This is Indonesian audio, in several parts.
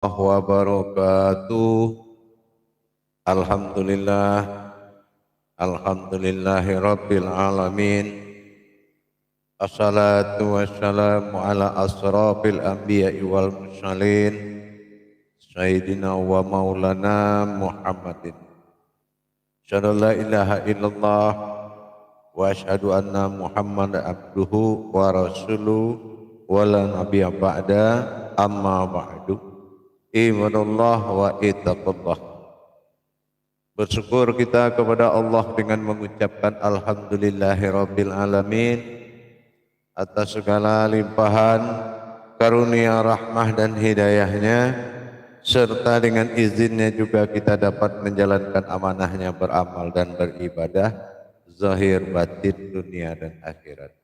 Wabarakatuh. Alhamdulillah, alhamdulillahi rabbil alamin. Assalatu wassalamu ala asrafil anbiya'i wal mursalin Sayyidina wa maulana Muhammadin. Asyhadu la ilaha illallah wa asyhadu anna Muhammadan abduhu wa rasuluh wa la nabiyya ba'da, amma ba'du. Imanullah wa ittaqullah. Bersyukur kita kepada Allah dengan mengucapkan alhamdulillahirabbil alamin atas segala limpahan karunia rahmah dan hidayahnya, serta dengan izinnya juga kita dapat menjalankan amanahnya beramal dan beribadah zahir batin dunia dan akhirat.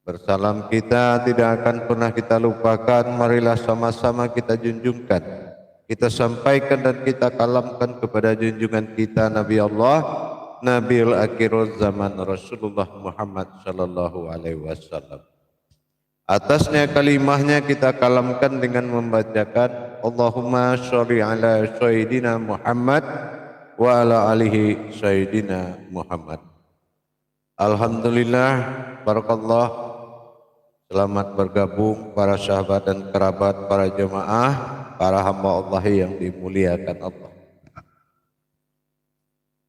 Bersalam kita tidak akan pernah kita lupakan, marilah sama-sama kita junjungkan, kita sampaikan dan kita kalamkan kepada junjungan kita Nabi Allah, Nabiul Akhirul Zaman Rasulullah Muhammad sallallahu alaihi wasallam. Atasnya kalimahnya kita kalamkan dengan membacakan Allahumma sholli ala sayyidina Muhammad wa ala alihi sayyidina Muhammad. Alhamdulillah, barakallah. Selamat bergabung para sahabat dan kerabat, para jemaah, para hamba Allah yang dimuliakan Allah.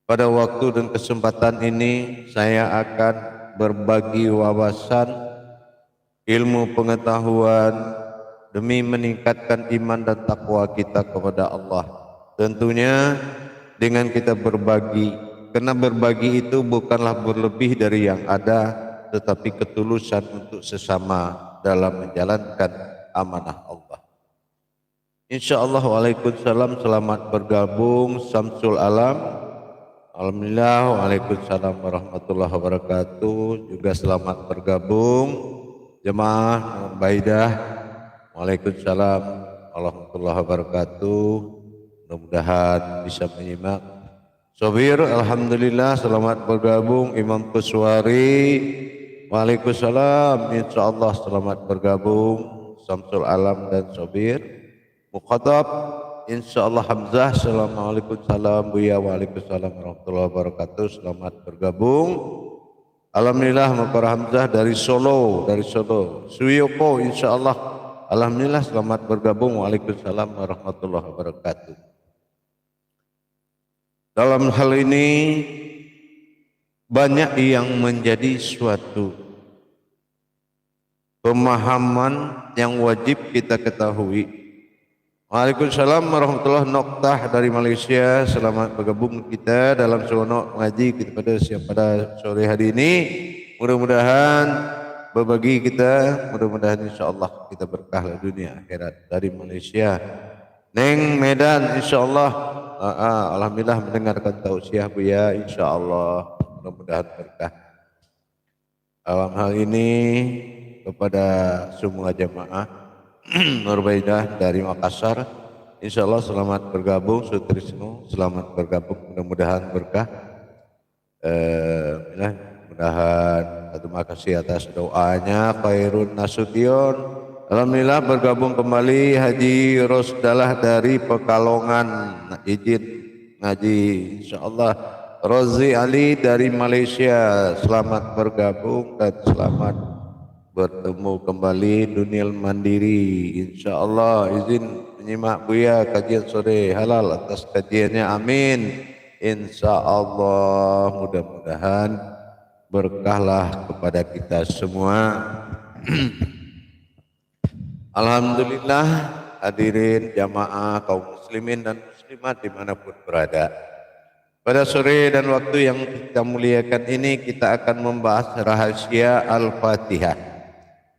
Pada waktu dan kesempatan ini saya akan berbagi wawasan, ilmu pengetahuan demi meningkatkan iman dan takwa kita kepada Allah. Tentunya dengan kita berbagi, karena berbagi itu bukanlah berlebih dari yang ada, tetapi ketulusan untuk sesama dalam menjalankan amanah Allah. Insyaallah. Waalaikumsalam, selamat bergabung Samsul Alam. Alhamdulillah. Waalaikumsalam warahmatullahi wabarakatuh. Juga selamat bergabung jemaah Baidah. Waalaikumsalam warahmatullahi wabarakatuh. Mudah-mudahan bisa menyimak. Sobir, alhamdulillah, selamat bergabung Imam Kuswari. Waalaikumsalam, insyaallah selamat bergabung Samsul Alam dan Sobir. Muqaddab, insyaallah Hamzah. Assalamualaikum salam Buya. Waalaikumsalam warahmatullahi wabarakatuh. Selamat bergabung. Alhamdulillah Maqar Hamzah dari Solo, Suyoko, insyaallah. Alhamdulillah selamat bergabung. Waalaikumsalam warahmatullahi wabarakatuh. Dalam hal ini banyak yang menjadi suatu pemahaman yang wajib kita ketahui. Waalaikumsalam warahmatullahi wabarakatuh dari Malaysia. Selamat bergabung kita dalam seronok mengaji kita pada sore hari ini. Mudah-mudahan berbagi kita, mudah-mudahan insyaallah kita berkah dunia akhirat. Dari Malaysia, Neng Medan, insyaallah. Alhamdulillah mendengarkan tausiah Buya, insyaallah mudah-mudahan berkah. Dalam hal ini kepada semua jemaah Nurbaidah dari Makassar, insyaallah selamat bergabung. Sutrisno, selamat bergabung, mudah-mudahan berkah. Mudah-mudahan, terima kasih atas doanya. Khairun Nasution, alhamdulillah bergabung kembali Haji Rosdalah dari Pekalongan, izin ngaji insyaallah. Rozi Ali dari Malaysia, selamat bergabung dan selamat bertemu kembali. Dunil Mandiri, insyaallah izin menyimak Buya kajian sore halal atas kajiannya, amin insyaallah. Mudah-mudahan berkahlah kepada kita semua. Alhamdulillah, hadirin jamaah kaum muslimin dan muslimat dimanapun berada. Pada sore dan waktu yang kita muliakan ini kita akan membahas rahasia Al-Fatihah.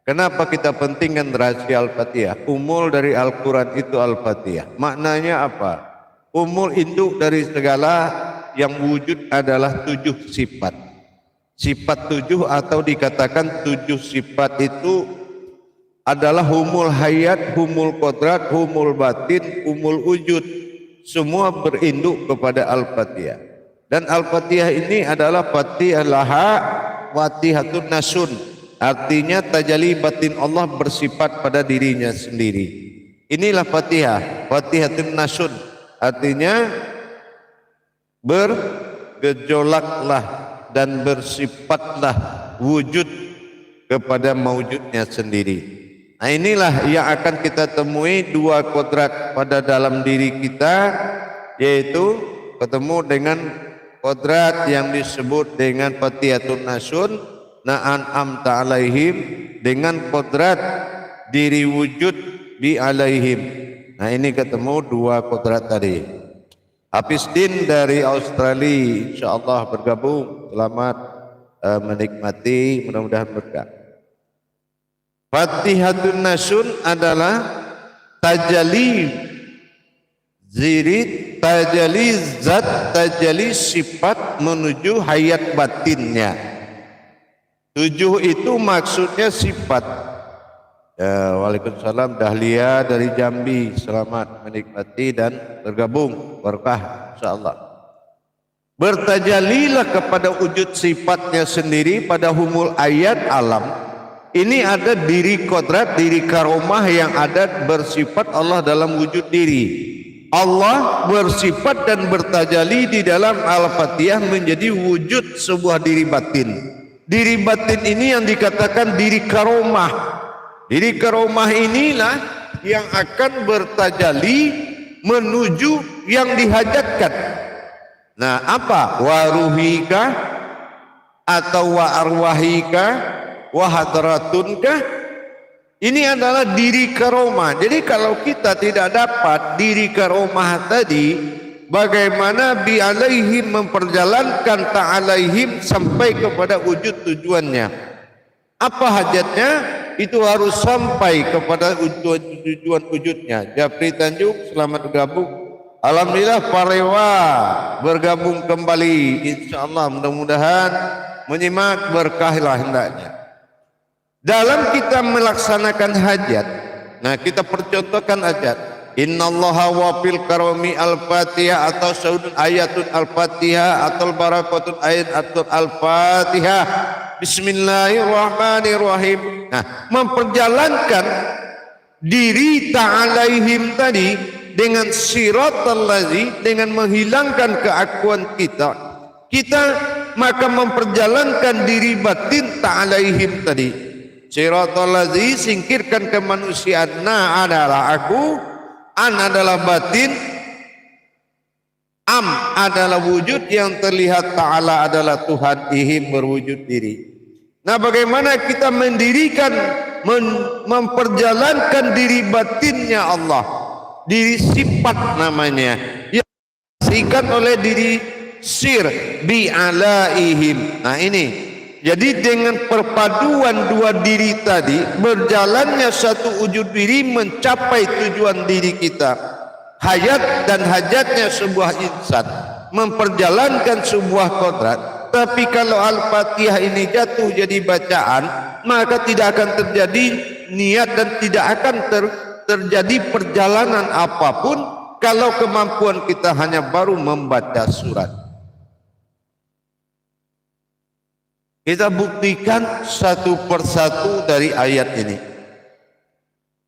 Kenapa kita pentingkan rahasia Al-Fatihah? Umul dari Al-Quran itu Al-Fatihah. Maknanya apa? Umul induk dari segala yang wujud adalah 7 sifat. Sifat 7 atau dikatakan 7 sifat itu adalah humul hayat, humul kodrat, humul batin, humul wujud. Semua berinduk kepada Al-Fatihah. Dan Al-Fatihah ini adalah Fatihah laha Fatihatun nasun. Artinya tajalli batin Allah bersifat pada dirinya sendiri. Inilah Fatihah, Fatihatun Nasun. Artinya bergejolaklah dan bersifatlah wujud kepada maujudnya sendiri. Nah, inilah yang akan kita temui dua kodrat pada dalam diri kita, yaitu ketemu dengan kodrat yang disebut dengan Fatihatun Nasun, na'an'amta alaihim, dengan kodrat diri wujud bi alaihim. Nah, ini ketemu dua kodrat tadi. Hafiz Din dari Australia insyaallah bergabung. Selamat menikmati, mudah-mudahan berkah. Fatihatun Nasun adalah tajalli zirid, tajalli zat, tajalli sifat menuju hayat batinnya. 7 itu maksudnya sifat. Waalaikumsalam Dahlia dari Jambi, selamat menikmati dan bergabung, berkah insyaallah. Bertajallilah kepada wujud sifatnya sendiri pada humul ayat alam. Ini ada diri kodrat, diri karomah yang ada bersifat Allah dalam wujud diri. Allah bersifat dan bertajalli di dalam Al-Fatihah menjadi wujud sebuah diri batin. Diri batin ini yang dikatakan diri karomah. Diri karomah inilah yang akan bertajalli menuju yang dihajatkan. Nah, apa? Waruhika atau wa arwahika wa hadratunka. Ini adalah diri karomah. Jadi kalau kita tidak dapat diri karomah tadi, bagaimana bi alaihim memperjalankan ta'alaihim sampai kepada wujud tujuannya? Apa hajatnya? Itu harus sampai kepada tujuan wujudnya. Japri Tanjung, selamat bergabung. Alhamdulillah Parewa bergabung kembali. Insyaallah mudah-mudahan menyimak berkahlah hendaknya. Dalam kita melaksanakan hajat, nah kita percontohkan hajat. Innallaha wa fil karami al-Fatihah atau saudun ayatun al-Fatihah atau barakatun ayatul al-Fatihah. Bismillahirrahmanirrahim. Nah, memperjalankan diri ta'alaihim tadi dengan siratal ladzi, dengan menghilangkan keakuan kita maka memperjalankan diri batin ta'alaihim tadi. Siratal ladzi, singkirkan kemanusiaan. Na adalah aku, an adalah batin, am adalah wujud yang terlihat, ta'ala adalah Tuhan, ihim berwujud diri. Nah, bagaimana kita mendirikan, memperjalankan diri batinnya Allah, diri sifat namanya, yang disaksikan oleh diri sir bi alaihim. Nah, ini jadi dengan perpaduan dua diri tadi, berjalannya satu wujud diri mencapai tujuan diri kita. Hayat dan hajatnya sebuah insan, memperjalankan sebuah kodrat. Tapi kalau Al-Fatihah ini jatuh jadi bacaan, maka tidak akan terjadi niat dan tidak akan terjadi perjalanan apapun kalau kemampuan kita hanya baru membaca surat. Kita buktikan satu persatu dari ayat ini.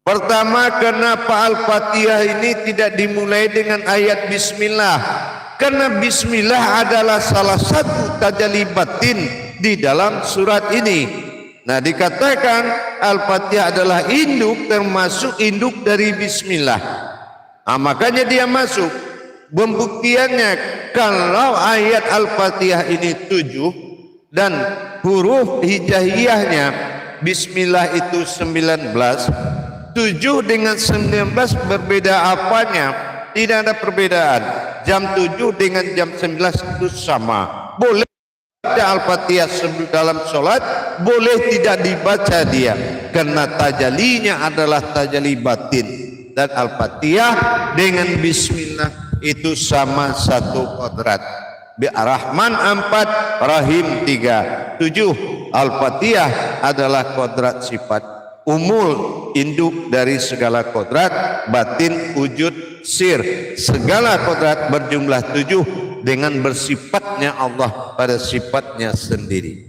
Pertama, kenapa Al-Fatihah ini tidak dimulai dengan ayat Bismillah? Karena Bismillah adalah salah satu tajalli batin di dalam surat ini. Nah, dikatakan Al-Fatihah adalah induk, termasuk induk dari Bismillah. Nah, makanya dia masuk. Pembuktiannya, kalau ayat Al-Fatihah ini 7 dan huruf hijaiyahnya Bismillah itu 19, 7 dengan 19 berbeda apanya? Tidak ada perbedaan. Jam 7 dengan jam 19 itu sama. Boleh baca Al-Fatihah dalam sholat, boleh tidak dibaca dia, karena tajalinya adalah tajalli batin. Dan Al-Fatihah dengan Bismillah itu sama satu kodrat. Rahman 4, Rahim 3, 7. Al-Fatihah adalah kodrat sifat umul, induk dari segala kodrat, batin, wujud, sir. Segala kodrat berjumlah 7 dengan bersifatnya Allah pada sifatnya sendiri.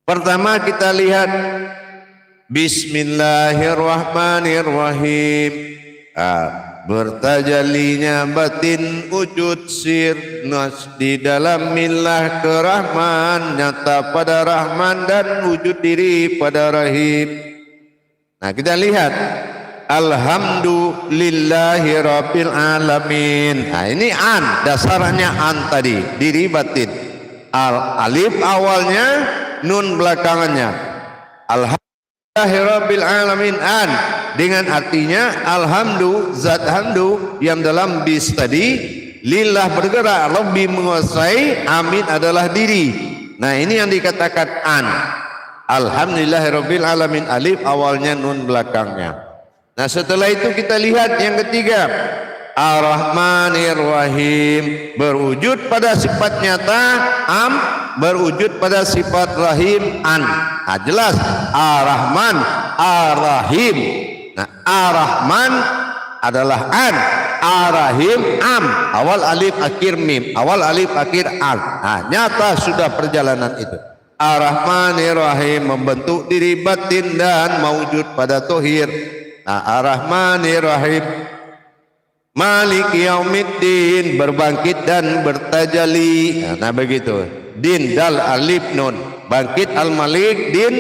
Pertama kita lihat Bismillahirrahmanirrahim. Bertajallinya batin wujud sir nas di dalam millah ke Rahman, nyata pada Rahman dan wujud diri pada Rahim. Nah kita lihat, alhamdulillahi rabbil alamin. Nah ini an, dasarnya an tadi, diri batin. Alif awalnya, nun belakangannya. Alhamdulillahi rabbil alamin an, dengan artinya alhamdu, zat hamdu yang dalam bis tadi, lillah bergerak, rabbi menguasai, amin adalah diri. Nah ini yang dikatakan an. Alhamdulillahi rabbil alamin, alif awalnya, nun belakangnya. Nah setelah itu kita lihat yang ketiga, Ar-Rahmanir-Rahim, berwujud pada sifat nyata am, berwujud pada sifat rahim an. Nah jelas Ar-Rahman, Ar-Rahim. Nah Ar-Rahman adalah an, Ar-Rahim am, awal alif akhir mim, awal alif akhir an. Nah nyata sudah perjalanan itu. Ar-Rahmanir-Rahim membentuk diri batin dan mewujud pada tohir. Nah Ar-Rahmanir-Rahim, Malik Yaumiddin, berbangkit dan bertajalli. Nah begitu, din dal alif nun, bangkit al malik, din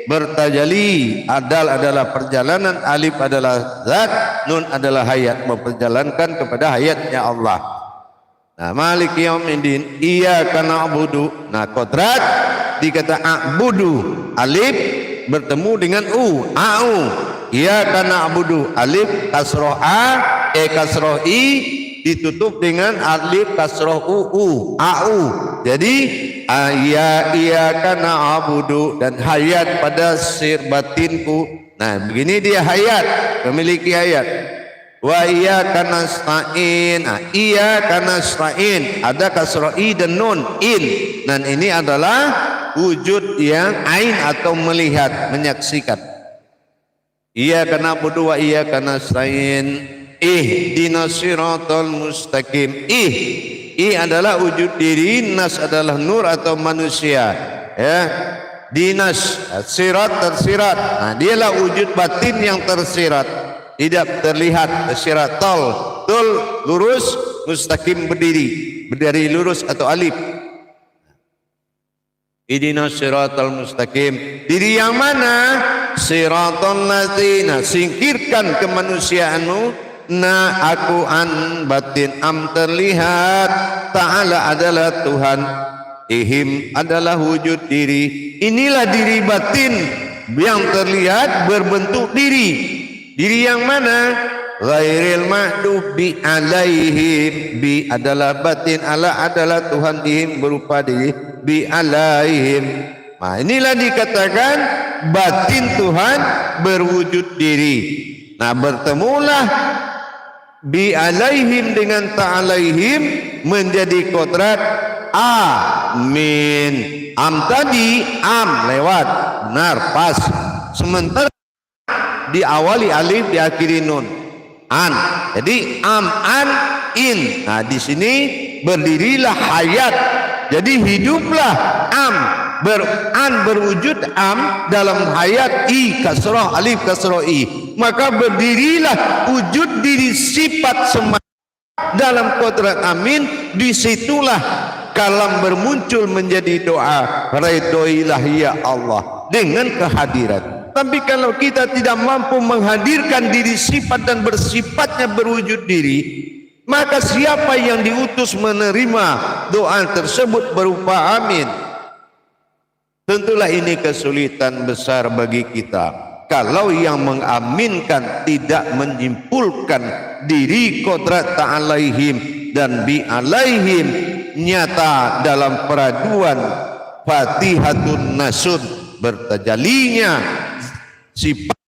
bertajalli. Adal adalah perjalanan, alif adalah zat, nun adalah hayat, memperjalankan kepada hayatnya Allah. Nah Malik Yaumiddin, iyyaka na'budu. Nah kodrat dikata a'budu, alif bertemu dengan au. Iyyaka na'budu, alif kasroh a, kasroh i, ditutup dengan alif kasroh au. Jadi iyyaka na'budu, dan hayat pada sir batinku. Nah begini dia hayat, memiliki hayat. Wa iyyaka nasta'in. Iyyaka nasta'in, ada kasroh i dan nun in, dan ini adalah wujud yang ain atau melihat, menyaksikan. Iyyaka na'budu wa iyyaka nasta'in, ihdinas siratal mustaqim. I adalah wujud diri, nas adalah nur atau manusia, ya. Dinas, sirat tersirat. Nah dialah wujud batin yang tersirat, tidak terlihat. Sirat tul lurus, mustaqim berdiri lurus atau alif. Ihdinas siratal mustaqim, diri yang mana? Siratal ladzina, singkirkan kemanusiaanmu. Na aku an, batin am terlihat. Ta'ala adalah Tuhan, ihim adalah wujud diri. Inilah diri batin yang terlihat berbentuk diri. Diri yang mana? Ghairil maghdubi alaihim, bi adalah batin, ala adalah Tuhan, ihim berupa diri, bi alaihim. Nah inilah dikatakan batin Tuhan berwujud diri. Nah bertemulah bi alaihim dengan ta'alaihim menjadi kodrat amin. Am tadi am lewat, benar, pas. Sementara diawali alif, diakhiri nun, an. Jadi am an in. Nah di sini berdirilah hayat. Jadi hiduplah am, berwujud am dalam hayat, i kasroh alif kasroh i, maka berdirilah wujud diri sifat semata dalam kodrat amin. Disitulah kalam bermuncul menjadi doa, ridhoilah ya Allah dengan kehadiran. Tapi kalau kita tidak mampu menghadirkan diri sifat dan bersifatnya berwujud diri, maka siapa yang diutus menerima doa tersebut berupa amin? Tentulah ini kesulitan besar bagi kita kalau yang mengaminkan tidak menyimpulkan diri kodrat ta'alaihim dan bi alaihim nyata dalam peraduan Fatihatun Nasud, bertajalinya sifat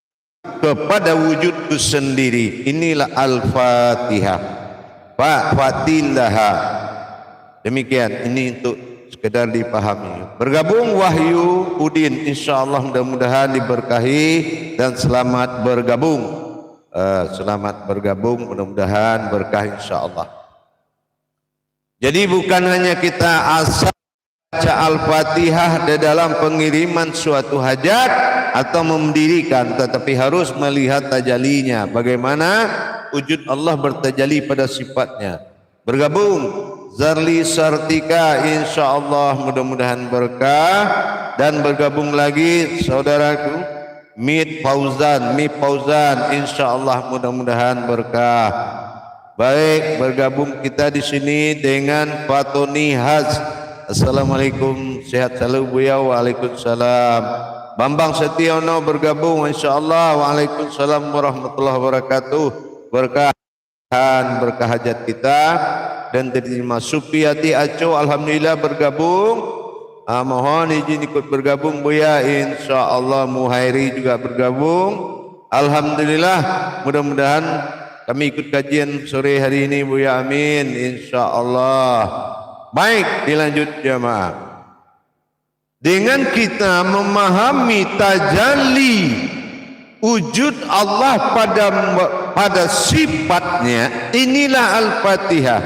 kepada wujudku sendiri. Inilah Al-Fatihah. Fatilaha. Demikian, ini untuk sekedar dipahami. Bergabung Wahyu Udin, insyaallah mudah-mudahan diberkahi dan selamat bergabung. Selamat bergabung, mudah-mudahan berkah insyaallah. Jadi bukan hanya kita asal baca Al-Fatihah di dalam pengiriman suatu hajat atau mendirikan, tetapi harus melihat tajalinya, bagaimana wujud Allah bertajalli pada sifatnya. Bergabung Zarli Sartika, insyaallah mudah-mudahan berkah. Dan bergabung lagi saudaraku Mip Fauzan, insyaallah mudah-mudahan berkah. Baik, bergabung kita di sini dengan Fatoni Haz. Assalamualaikum, sehat selalu Buya. Waalaikumsalam. Bambang Setiono bergabung, insyaallah. Waalaikumsalam warahmatullahi wabarakatuh. Berkah hajat kita dan terima. Supiati Aco alhamdulillah bergabung. Mohon izin ikut bergabung Buya, insyaallah. Muhairi juga bergabung, alhamdulillah. Mudah-mudahan kami ikut kajian sore hari ini Buya, amin, insyaallah. Baik, dilanjut jemaah. Dengan kita memahami tajalli wujud Allah pada sifatnya, inilah Al-Fatihah.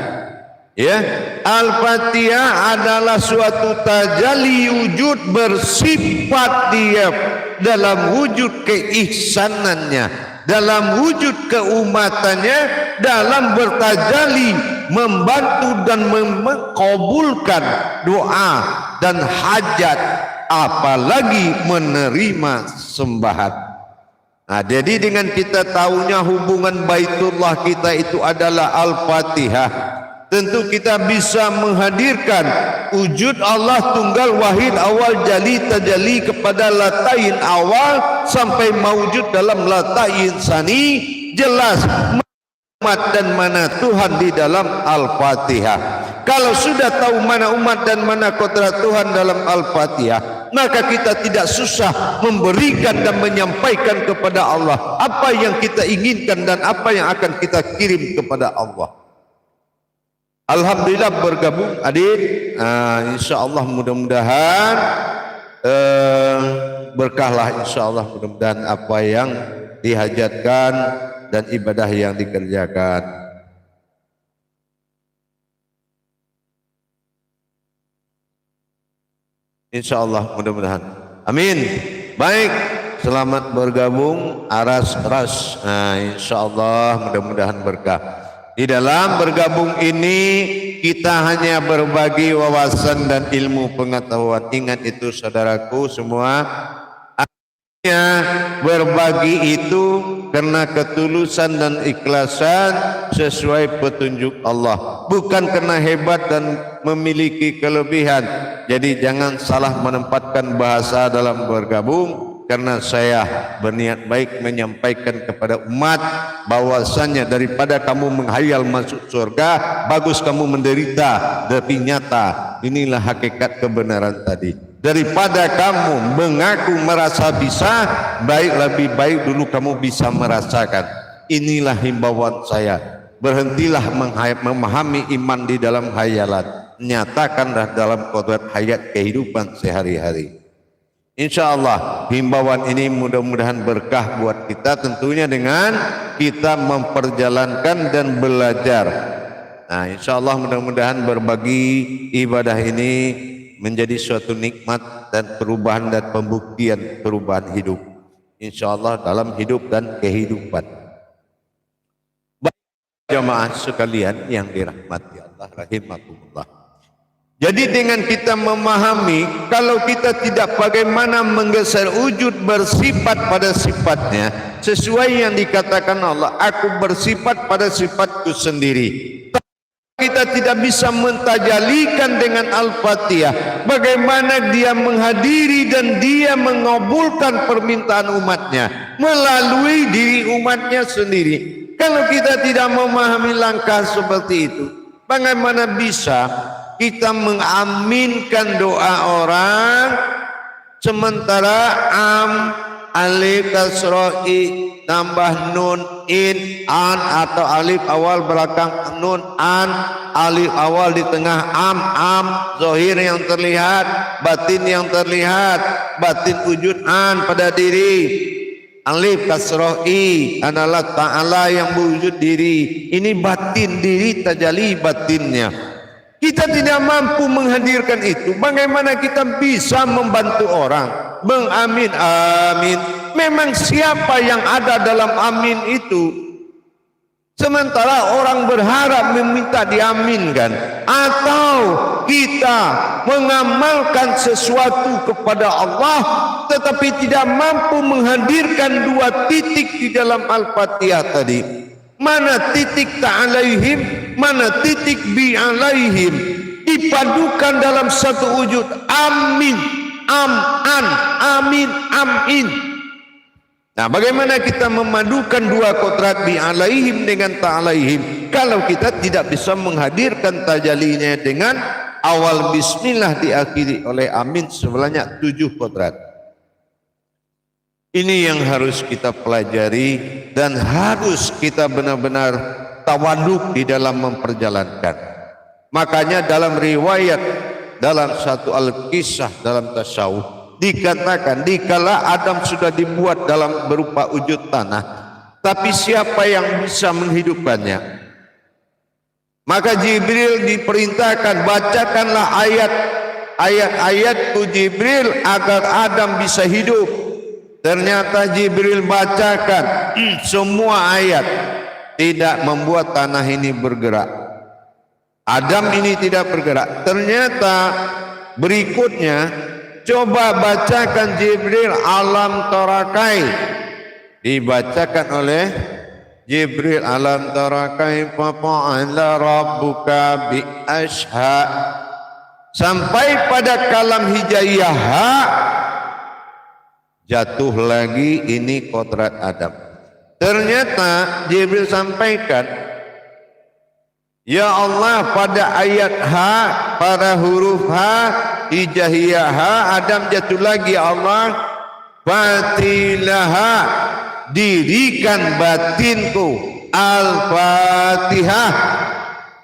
Ya, Al-Fatihah adalah suatu tajalli wujud bersifat dia dalam wujud keihsanannya, dalam wujud keumatannya, dalam bertajalli membantu dan mengabulkan doa dan hajat, apalagi menerima sembahan. Nah, jadi dengan kita tahunya hubungan Baitullah kita itu adalah Al-Fatihah, tentu kita bisa menghadirkan wujud Allah tunggal wahid awal jali tajalli kepada latain awal sampai mawujud dalam latain sani, jelas umat dan mana Tuhan di dalam Al-Fatihah. Kalau sudah tahu mana umat dan mana kodrat Tuhan dalam Al-Fatihah, maka kita tidak susah memberikan dan menyampaikan kepada Allah apa yang kita inginkan dan apa yang akan kita kirim kepada Allah. Alhamdulillah bergabung adik, insyaallah mudah-mudahan berkahlah, insyaallah mudah-mudahan apa yang dihajatkan dan ibadah yang dikerjakan. Insyaallah mudah-mudahan, amin. Baik, selamat bergabung Aras-ras, insyaallah mudah-mudahan berkah. Di dalam bergabung ini kita hanya berbagi wawasan dan ilmu pengetahuan. Ingat itu saudaraku semua, hanya berbagi itu karena ketulusan dan ikhlasan sesuai petunjuk Allah, bukan karena hebat dan memiliki kelebihan. Jadi jangan salah menempatkan bahasa dalam bergabung. Karena saya berniat baik menyampaikan kepada umat bahwasannya daripada kamu menghayal masuk surga, bagus kamu menderita, tapi nyata inilah hakikat kebenaran tadi. Daripada kamu mengaku merasa bisa, baik lebih baik dulu kamu bisa merasakan. Inilah himbauan saya. Berhentilah memahami iman di dalam hayalan, nyatakanlah dalam kodrat hayat kehidupan sehari-hari. InsyaAllah himbauan ini mudah-mudahan berkah buat kita, tentunya dengan kita memperjalankan dan belajar. Nah, InsyaAllah mudah-mudahan berbagi ibadah ini menjadi suatu nikmat dan perubahan dan pembuktian perubahan hidup. InsyaAllah dalam hidup dan kehidupan. Baik jamaah sekalian yang dirahmati Allah rahimakumullah. Jadi dengan kita memahami, kalau kita tidak bagaimana menggeser wujud bersifat pada sifatnya, sesuai yang dikatakan Allah, aku bersifat pada sifatku sendiri. Kita tidak bisa mentajalikan dengan Al-Fatihah, bagaimana dia menghadiri dan dia mengabulkan permintaan umatnya melalui diri umatnya sendiri. Kalau kita tidak memahami langkah seperti itu, bagaimana bisa kita mengaminkan doa orang sementara alif kasroi tambah nun in an, atau alif awal belakang nun an, alif awal di tengah am, zahir yang terlihat, batin yang terlihat, batin wujud an pada diri. Alif kasroi adalah ta'ala yang berwujud diri, ini batin diri tajalli batinnya. Kita tidak mampu menghadirkan itu. Bagaimana kita bisa membantu orang? Mengamin, amin. Memang siapa yang ada dalam amin itu? Sementara orang berharap meminta diaminkan. Atau kita mengamalkan sesuatu kepada Allah tetapi tidak mampu menghadirkan dua titik di dalam Al-Fatihah tadi. Mana titik ta'alaihim, mana titik bi'alaihim, dipadukan dalam satu wujud. Amin, am-an, amin, am-in. Nah, bagaimana kita memadukan dua kodrat bi'alaihim dengan ta'alaihim kalau kita tidak bisa menghadirkan tajalinya dengan awal bismillah diakhiri oleh amin sebanyak 7 kodrat. Ini yang harus kita pelajari dan harus kita benar-benar tawaduk di dalam memperjalankan. Makanya dalam riwayat, dalam satu al-kisah dalam tasawuf dikatakan dikala Adam sudah dibuat dalam berupa wujud tanah, tapi siapa yang bisa menghidupkannya? Maka Jibril diperintahkan, bacakanlah ayat-ayat Jibril agar Adam bisa hidup. Ternyata Jibril bacakan semua ayat, tidak membuat tanah ini bergerak. Adam ini tidak bergerak. Ternyata berikutnya coba bacakan Jibril alam tarakai, dibacakan oleh Jibril alam tarakai fa'ala rabbuka bi asha, sampai pada kalam hijaiyah jatuh lagi ini kodrat Adam. Ternyata Jibril sampaikan, ya Allah, pada ayat ha, pada huruf ha, hijaiyah ha, Adam jatuh lagi. Ya Allah, fatilaha, dirikan batinku, Al-Fatihah.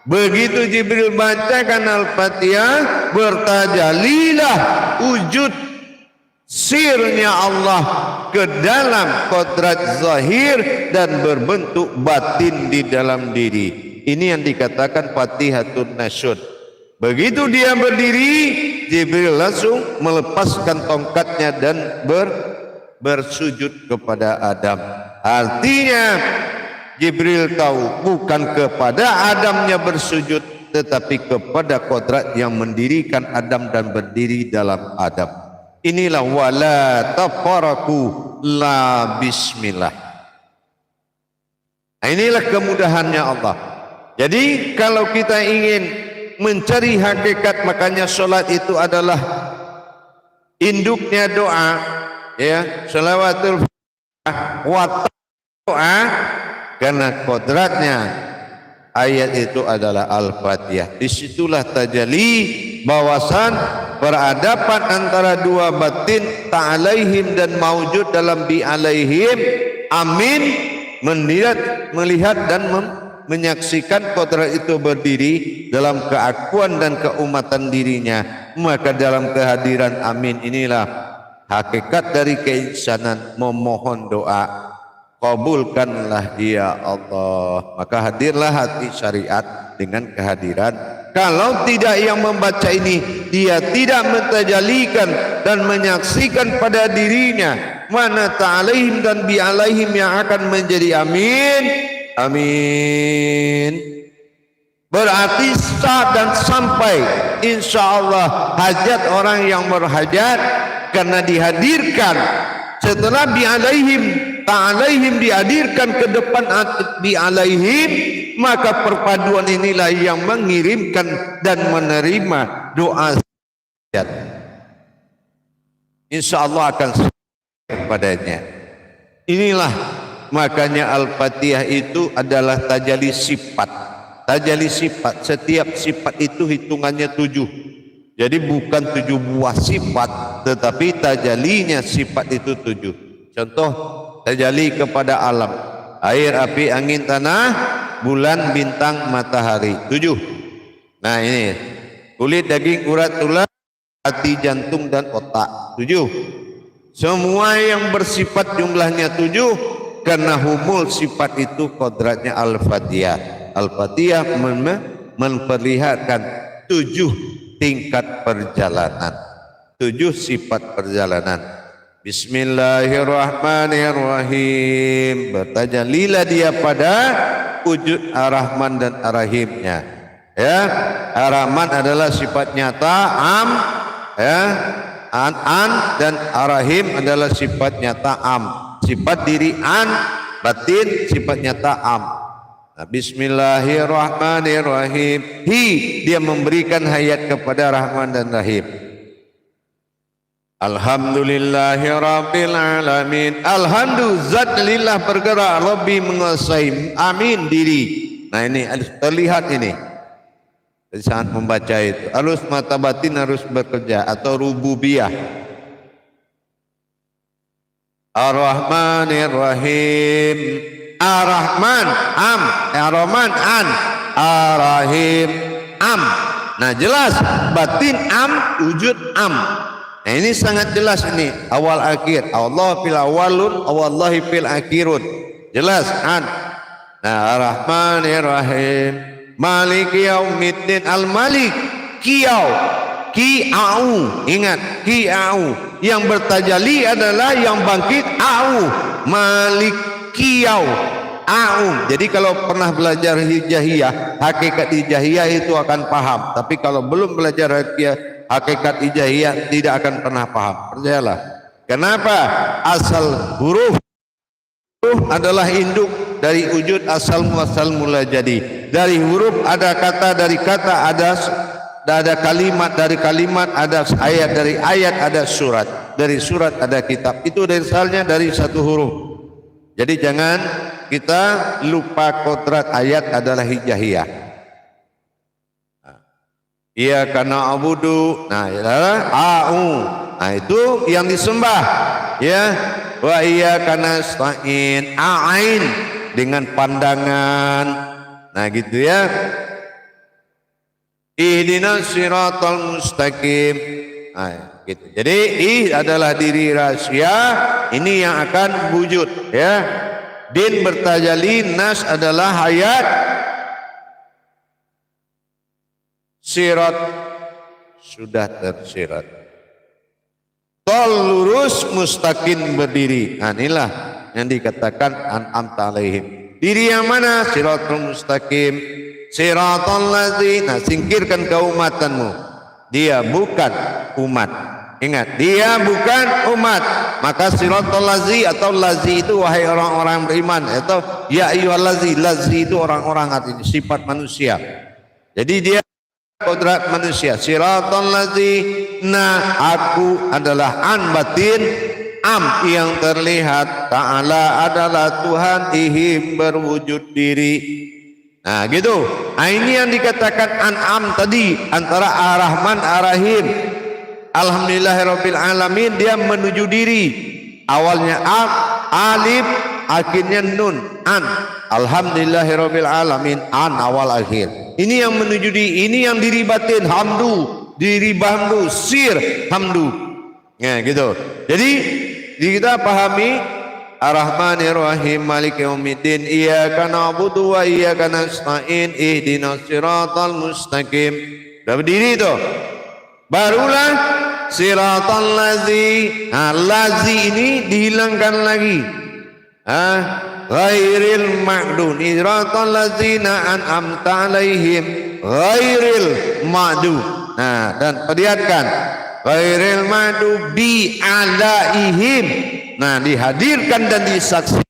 Begitu Jibril bacakan Al-Fatihah, bertajalilah wujud sirnya Allah ke dalam kodrat zahir dan berbentuk batin di dalam diri. Ini yang dikatakan Fatihatun Nasyud. Begitu dia berdiri, Jibril langsung melepaskan tongkatnya dan bersujud kepada Adam. Artinya Jibril tahu bukan kepada Adamnya bersujud, tetapi kepada kodrat yang mendirikan Adam dan berdiri dalam Adam. Inilah wala tafaraku la bismillah. Nah, inilah kemudahannya Allah. Jadi kalau kita ingin mencari hakikat, makanya solat itu adalah induknya doa, ya, shalawatul wa doa, karena kodratnya ayat itu adalah Al-Fatihah. Disitulah tajalli bawasan peradaban antara dua batin ta'alaihim dan maujud dalam bi'alaihim. Amin, melihat dan menyaksikan kodrat itu berdiri dalam keakuan dan keumatan dirinya. Maka dalam kehadiran amin inilah hakikat dari keinsanan memohon doa. Kabulkanlah ya Allah. Maka hadirlah hati syariat dengan kehadiran. Kalau tidak yang membaca ini, dia tidak mentajalikan dan menyaksikan pada dirinya mana ta'alaihim dan bi'alaihim yang akan menjadi amin. Amin. Berarti sah dan sampai insya Allah hajat orang yang berhajat, karena dihadirkan setelah bi'alaihim, ta'alaihim dihadirkan ke depan bi'alaihim, maka perpaduan inilah yang mengirimkan dan menerima doa hajat. Insya Allah akan kepadanya. Inilah makanya Al-Fatihah itu adalah tajalli sifat. Tajalli sifat, setiap sifat itu hitungannya 7. Jadi bukan 7 buah sifat, tetapi tajallinya sifat itu 7. Contoh, tajalli kepada alam, air, api, angin, tanah, bulan, bintang, matahari, 7. Nah ini kulit, daging, urat, tulang, hati, jantung dan otak, 7. Semua yang bersifat jumlahnya 7, karena humul sifat itu kodratnya Al-Fatihah. Al-Fatihah memperlihatkan 7 tingkat perjalanan, 7 sifat perjalanan. Bismillahirrahmanirrahim. Bertajallilah dia pada wujud Ar-Rahman dan Ar-Rahimnya. Ya, Ar-Rahman adalah sifat nyata am, ya, an dan Ar-Rahim adalah sifat nyata am. Sifat diri an, batin sifat nyata am. Nah, Bismillahirrahmanirrahim. Dia memberikan hayat kepada Rahman dan Rahim. Alhamdulillahirabbil alamin. Alhamdulillah bergerak, Rabbi menguasai, amin diri. Nah ini terlihat ini. Saat membaca itu harus mata batin harus bekerja atau rububiyah. Ar-Rahmanir-Rahim. Ar-Rahman am, Ar-Rahman an, Ar-Rahim am. Nah jelas batin am, wujud am. Nah ini sangat jelas ini awal akhir. Allah fil awalun, Wallahi fil akhirun. Jelas an. Nah Ar-Rahmanir-Rahim. Maliki yaumiddin. Al-Malik Kiau Ki'au. Ingat Ki'au. Yang bertajalli adalah yang bangkit au. Malik Kiau Au. Jadi kalau pernah belajar hijaiyah, hakikat hijaiyah itu akan paham. Tapi kalau belum belajar hakikat hijaiyah tidak akan pernah paham. Percayalah. Kenapa? Asal huruf adalah induk dari wujud asal muasal mula jadi. Dari huruf ada kata, dari kata ada kalimat, dari kalimat ada ayat, dari ayat ada surat, dari surat ada kitab. Itu asalnya dari satu huruf. Jadi jangan kita lupa kodrat ayat adalah hijaiyah. Iya karena abudu. Nah au. Nah itu yang disembah. Ya. Wa iya karena stain ain dengan pandangan. Nah gitu ya. Ihdinas siratal mustaqim. Nah, gitu. Jadi adalah diri rahasia, ini yang akan wujud ya. Din bertajalli, nas adalah hayat, sirat sudah tersirat. Tol lurus, mustaqim berdiri. Nah, inilah yang dikatakan an'amta alaihim. Diri yang mana? Siratul mustaqim. Siratal ladzi. Nah, singkirkan keumatanmu. Dia bukan umat. Ingat, dia bukan umat. Maka siratal ladzi atau ladzi itu wahai orang-orang beriman, atau ya ayyuhallazzi, ladzi itu orang-orang artinya sifat manusia. Jadi dia kodrat manusia. Siratal ladzi. Nah, aku adalah an batin, am yang terlihat. Ta'ala adalah Tuhan, ihim berwujud diri. Nah gitu. Nah, ini yang dikatakan an'am tadi antara Ar-Rahman Ar-Rahim. Alhamdulillahirabbil alamin, dia menuju diri. Awalnya alif, akhirnya nun, an. Alhamdulillahirabbil alamin, an awal akhir. Ini yang menuju diri, ini yang diri batin, hamdu, diri hamdu, sir hamdu. Ya gitu. Jadi kita pahami Ar-Rahmanir-Rahim Maliki yaumiddin. Iyyaka na'budu wa iyyaka nasta'in. Ihdinas siratal mustaqim. Sudah berdiri itu. Barulah siratal ladzi. Nah, ladzi ini dihilangkan lagi. Ghairil ma'dun. Siratal ladzina an'amta alaihim. Ghairil ma'dun. Nah, dan perlihatkan ghairil ma'dun bi alaihim. Nah, dihadirkan dan disaksikan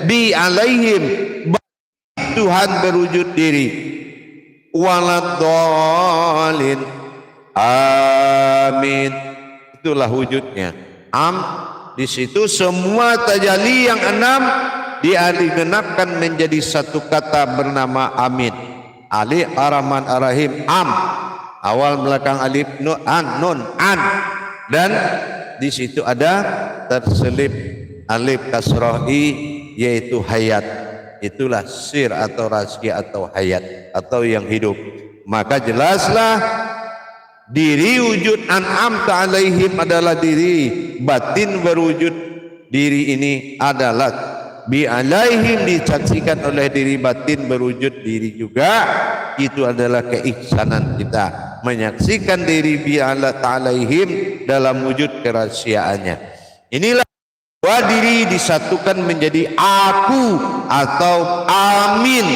bi alaihim, Tuhan berwujud diri. Waladhdallin. Amin. Itulah wujudnya. Am di situ semua tajalli yang 6 digenapkan menjadi satu kata bernama amin. Alif Ar-Rahman Ar-Rahim am. Awal belakang alif nun an. Dan di situ ada terselip alif kasrah i, yaitu hayat. Itulah sir atau rahasia atau hayat atau yang hidup. Maka jelaslah diri wujud an'amta alaihim adalah diri batin berwujud. Diri ini adalah bi alaihim, disaksikan oleh diri batin berwujud diri juga. itu adalah keihsanan kita menyaksikan diri bi'ala ta'alaihim dalam wujud kerahasiaannya. Inilah bahwa diri disatukan menjadi aku atau amin.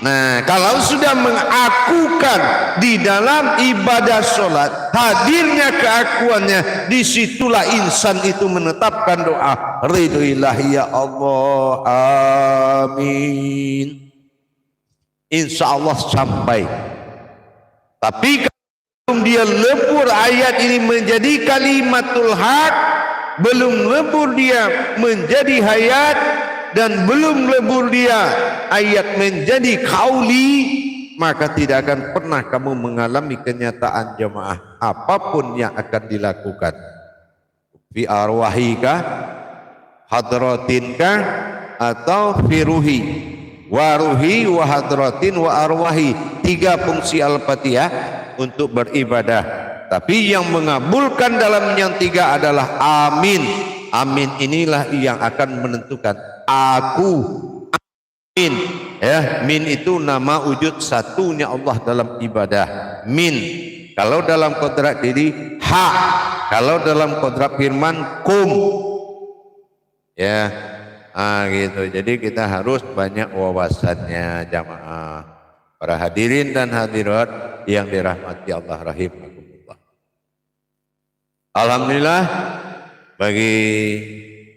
Nah, kalau sudah mengakukan di dalam ibadah sholat, hadirnya keakuannya, disitulah insan itu menetapkan doa, ridhoilah ya Allah, amin. Insya Allah sampai. Tapi kalau dia lebur ayat ini menjadi kalimatul haq, belum lebur dia menjadi hayat, dan belum lebur dia ayat menjadi kauli, maka tidak akan pernah kamu mengalami kenyataan jamaah apapun yang akan dilakukan. Fi arwahika, hadratinka, atau fi ruhi, waruhi, wa hadratin, wa arwahi. 3 fungsi Al-Fatihah untuk beribadah. Tapi yang mengabulkan dalam yang 3 adalah amin. Amin inilah yang akan menentukan aku amin. Ya, min itu nama wujud satunya Allah dalam ibadah. Min. Kalau dalam kodrat diri ha. Kalau dalam kodrat firman kum. Ya. Gitu. Jadi kita harus banyak wawasannya jamaah. Para hadirin dan hadirat yang dirahmati Allah rahimakumullah. Alhamdulillah, bagi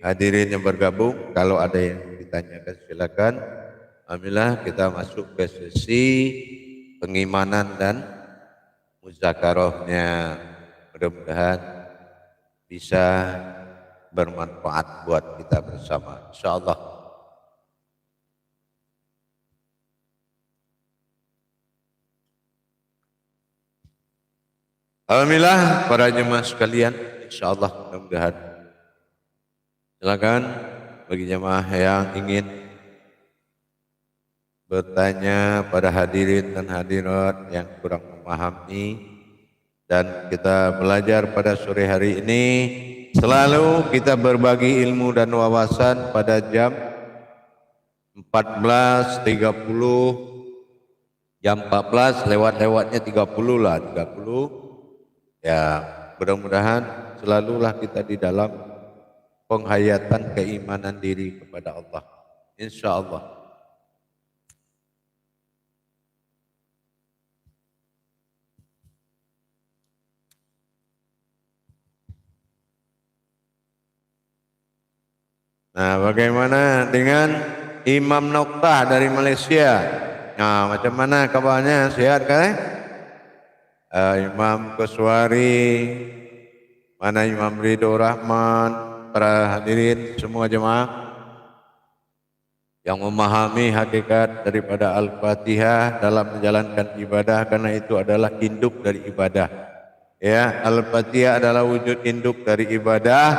hadirin yang bergabung, kalau ada yang ditanyakan silakan. Alhamdulillah, kita masuk ke sesi pengimanan dan muzakarahnya. Mudah-mudahan bisa bermanfaat buat kita bersama, insyaallah. Alhamdulillah, para jemaah sekalian, insyaallah mudah-mudahan. Silakan bagi jemaah yang ingin bertanya pada hadirin dan hadirat yang kurang memahami, dan kita belajar pada sore hari ini. Selalu kita berbagi ilmu dan wawasan pada jam 14.30, jam 14 lewat-lewatnya 30 lah, 30. Ya, mudah-mudahan selalulah kita di dalam penghayatan keimanan diri kepada Allah, insya Allah. Nah, bagaimana dengan Imam Noktah dari Malaysia? Nah, macam mana kabarnya? Sehat kan? Imam Keswari, mana Imam Ridho Rahman, para hadirin semua jemaah yang memahami hakikat daripada Al-Fatihah dalam menjalankan ibadah, karena itu adalah induk dari ibadah. Ya, Al-Fatihah adalah wujud induk dari ibadah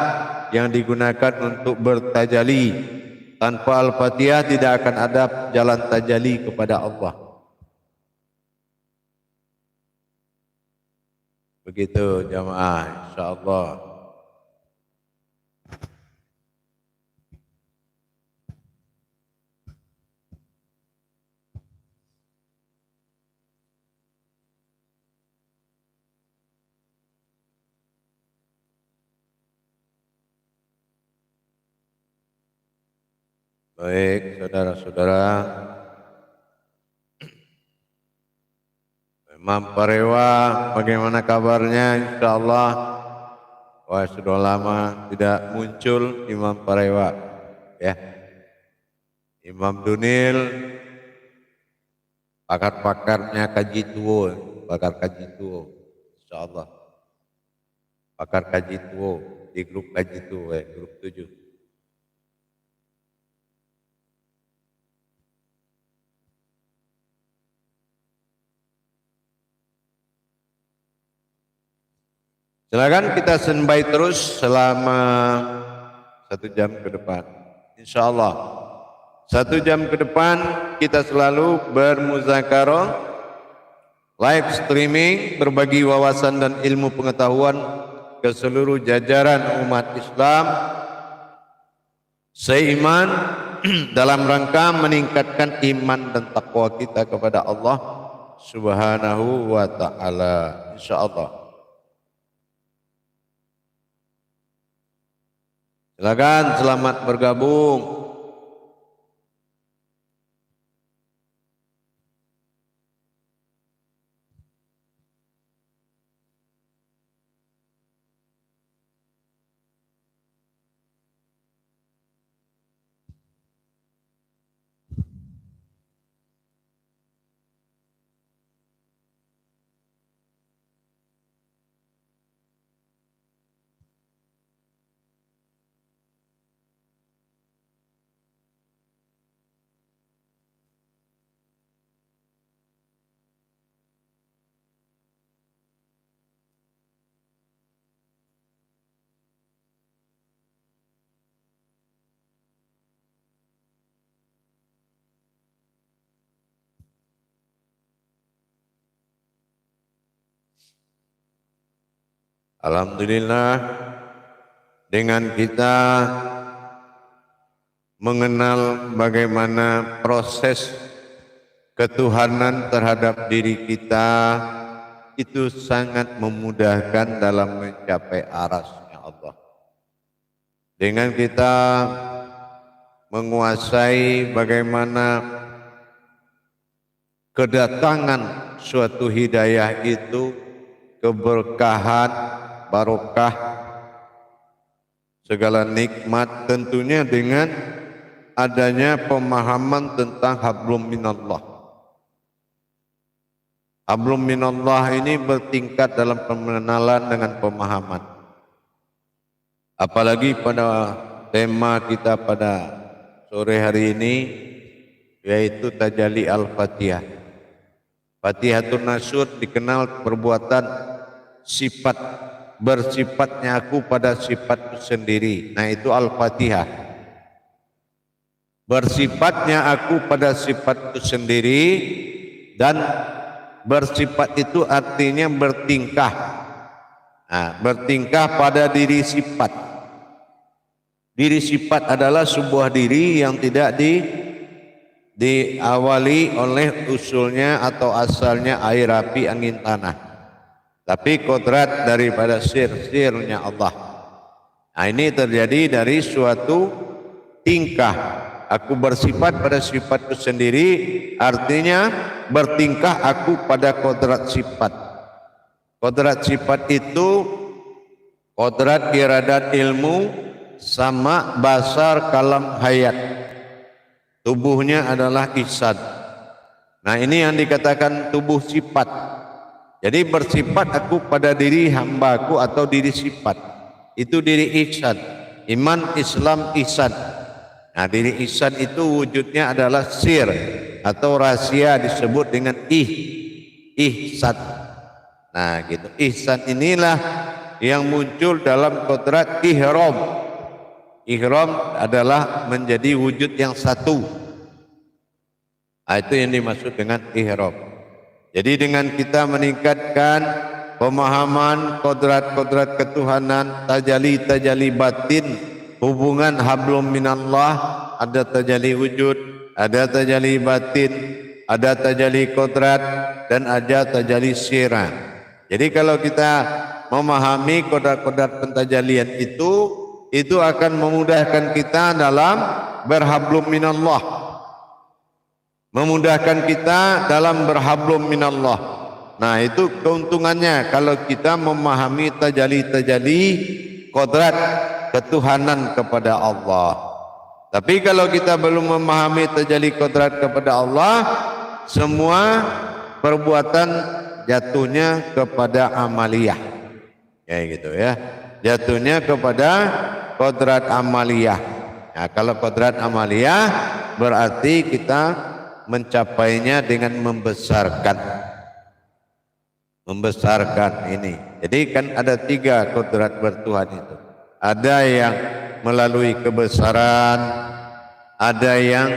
yang digunakan untuk bertajali. Tanpa Al-Fatihah tidak akan ada jalan tajali kepada Allah. Begitu jamaah, insyaallah. Baik, saudara-saudara, Imam Parewa, bagaimana kabarnya? Insyaallah. Wah, sudah lama tidak muncul Imam Parewa, ya. Imam Dunil, pakar-pakarnya kaji tuo, pakar kaji tuo, insyaallah. Pakar kaji tuo di grup kaji tuo, grup 7. Silakan kita standby terus selama 1 jam ke depan. Insya Allah 1 jam ke depan kita selalu bermuzakarah, live streaming, berbagi wawasan dan ilmu pengetahuan ke seluruh jajaran umat Islam seiman dalam rangka meningkatkan iman dan takwa kita kepada Allah Subhanahu wa ta'ala, insyaallah. Silakan, selamat bergabung. Alhamdulillah, dengan kita mengenal bagaimana proses ketuhanan terhadap diri kita, itu sangat memudahkan dalam mencapai arasnya Allah. Dengan kita menguasai bagaimana kedatangan suatu hidayah itu keberkahan, barokah, segala nikmat, tentunya dengan adanya pemahaman tentang hablum minallah. Hablum minallah ini bertingkat dalam pengenalan dengan pemahaman. Apalagi pada tema kita pada sore hari ini, yaitu Tajalli Al-Fatihah. Fatihatun Nasur dikenal perbuatan sifat, bersifatnya aku pada sifatku sendiri. Nah, itu Al-Fatihah. Bersifatnya aku pada sifatku sendiri, dan bersifat itu artinya bertingkah. Nah, bertingkah pada diri sifat. Diri sifat adalah sebuah diri yang tidak diawali oleh usulnya atau asalnya air, api, angin, tanah, tapi kodrat daripada sir-sirnya Allah. Nah, ini terjadi dari suatu tingkah. Aku bersifat pada sifatku sendiri, artinya bertingkah aku pada kodrat sifat. Kodrat sifat itu kodrat iradat ilmu sama basar kalam hayat. Tubuhnya adalah ihsan. Nah, ini yang dikatakan tubuh sifat. Jadi bersifat aku pada diri hambaku atau diri sifat. Itu diri ihsan. Iman, Islam, ihsan. Nah, diri ihsan itu wujudnya adalah sir atau rahasia, disebut dengan ihsan. Nah, gitu. Ihsan inilah yang muncul dalam kodrat ihram. Ihram adalah menjadi wujud yang satu. Nah, itu yang dimaksud dengan ihram. Jadi dengan kita meningkatkan pemahaman kodrat-kodrat ketuhanan, tajalli batin, hubungan hablum minallah, ada tajalli wujud, ada tajalli batin, ada tajalli kodrat, dan ada tajalli syirah. Jadi kalau kita memahami kodrat-kodrat pentajalian itu akan memudahkan kita dalam berhablum minallah, memudahkan kita dalam berhablum minallah. Nah, itu keuntungannya kalau kita memahami tajalli kodrat ketuhanan kepada Allah. Tapi kalau kita belum memahami tajalli kodrat kepada Allah, semua perbuatan jatuhnya kepada amaliyah, ya gitu ya, jatuhnya kepada kodrat amaliyah. Nah, kalau kodrat amaliyah berarti kita mencapainya dengan membesarkan ini. Jadi kan ada 3 kodrat bertuhan itu. Ada yang melalui kebesaran, ada yang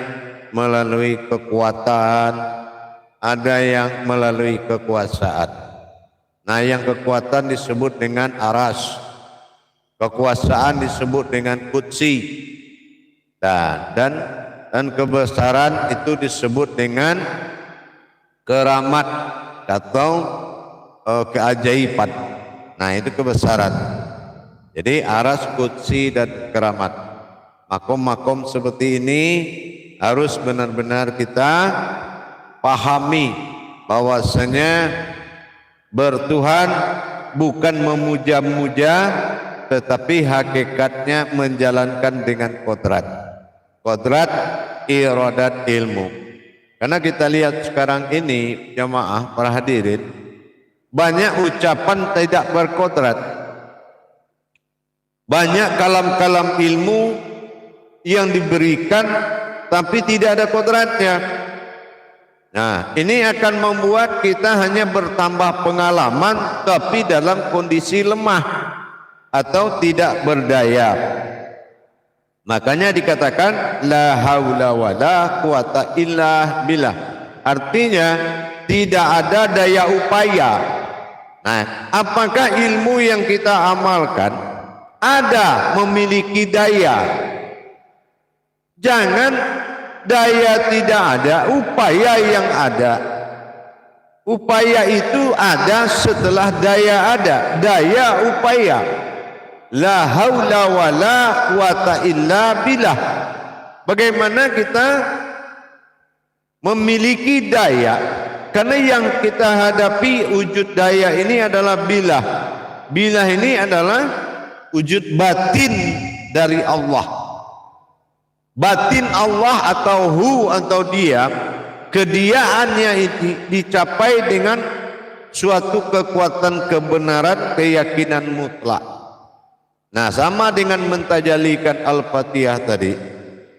melalui kekuatan, ada yang melalui kekuasaan. Nah, yang kekuatan disebut dengan aras, kekuasaan disebut dengan qudsi, dan kebesaran itu disebut dengan keramat atau keajaiban. Nah, itu kebesaran. Jadi aras, qudsi dan keramat. Makom-makom seperti ini harus benar-benar kita pahami bahwasanya bertuhan bukan memuja-muja, tetapi hakikatnya menjalankan dengan kodrat iradat ilmu. Karena kita lihat sekarang ini jamaah para hadirin, banyak ucapan tidak berkodrat, banyak kalam-kalam ilmu yang diberikan tapi tidak ada kodratnya. Nah, ini akan membuat kita hanya bertambah pengalaman tapi dalam kondisi lemah atau tidak berdaya. Makanya dikatakan la haula wala quwata illa billah. Artinya tidak ada daya upaya. Nah, apakah ilmu yang kita amalkan ada memiliki daya? Jangan daya tidak ada, upaya yang ada. Upaya itu ada setelah daya ada. Daya upaya. La haula wala quwata illa billah. Bagaimana kita memiliki daya? Karena yang kita hadapi wujud daya ini adalah billah. Billah ini adalah wujud batin dari Allah. Batin Allah atau atau dia, kediaannya itu dicapai dengan suatu kekuatan kebenaran, keyakinan mutlak. Nah, sama dengan mentajalikan Al-Fatihah tadi.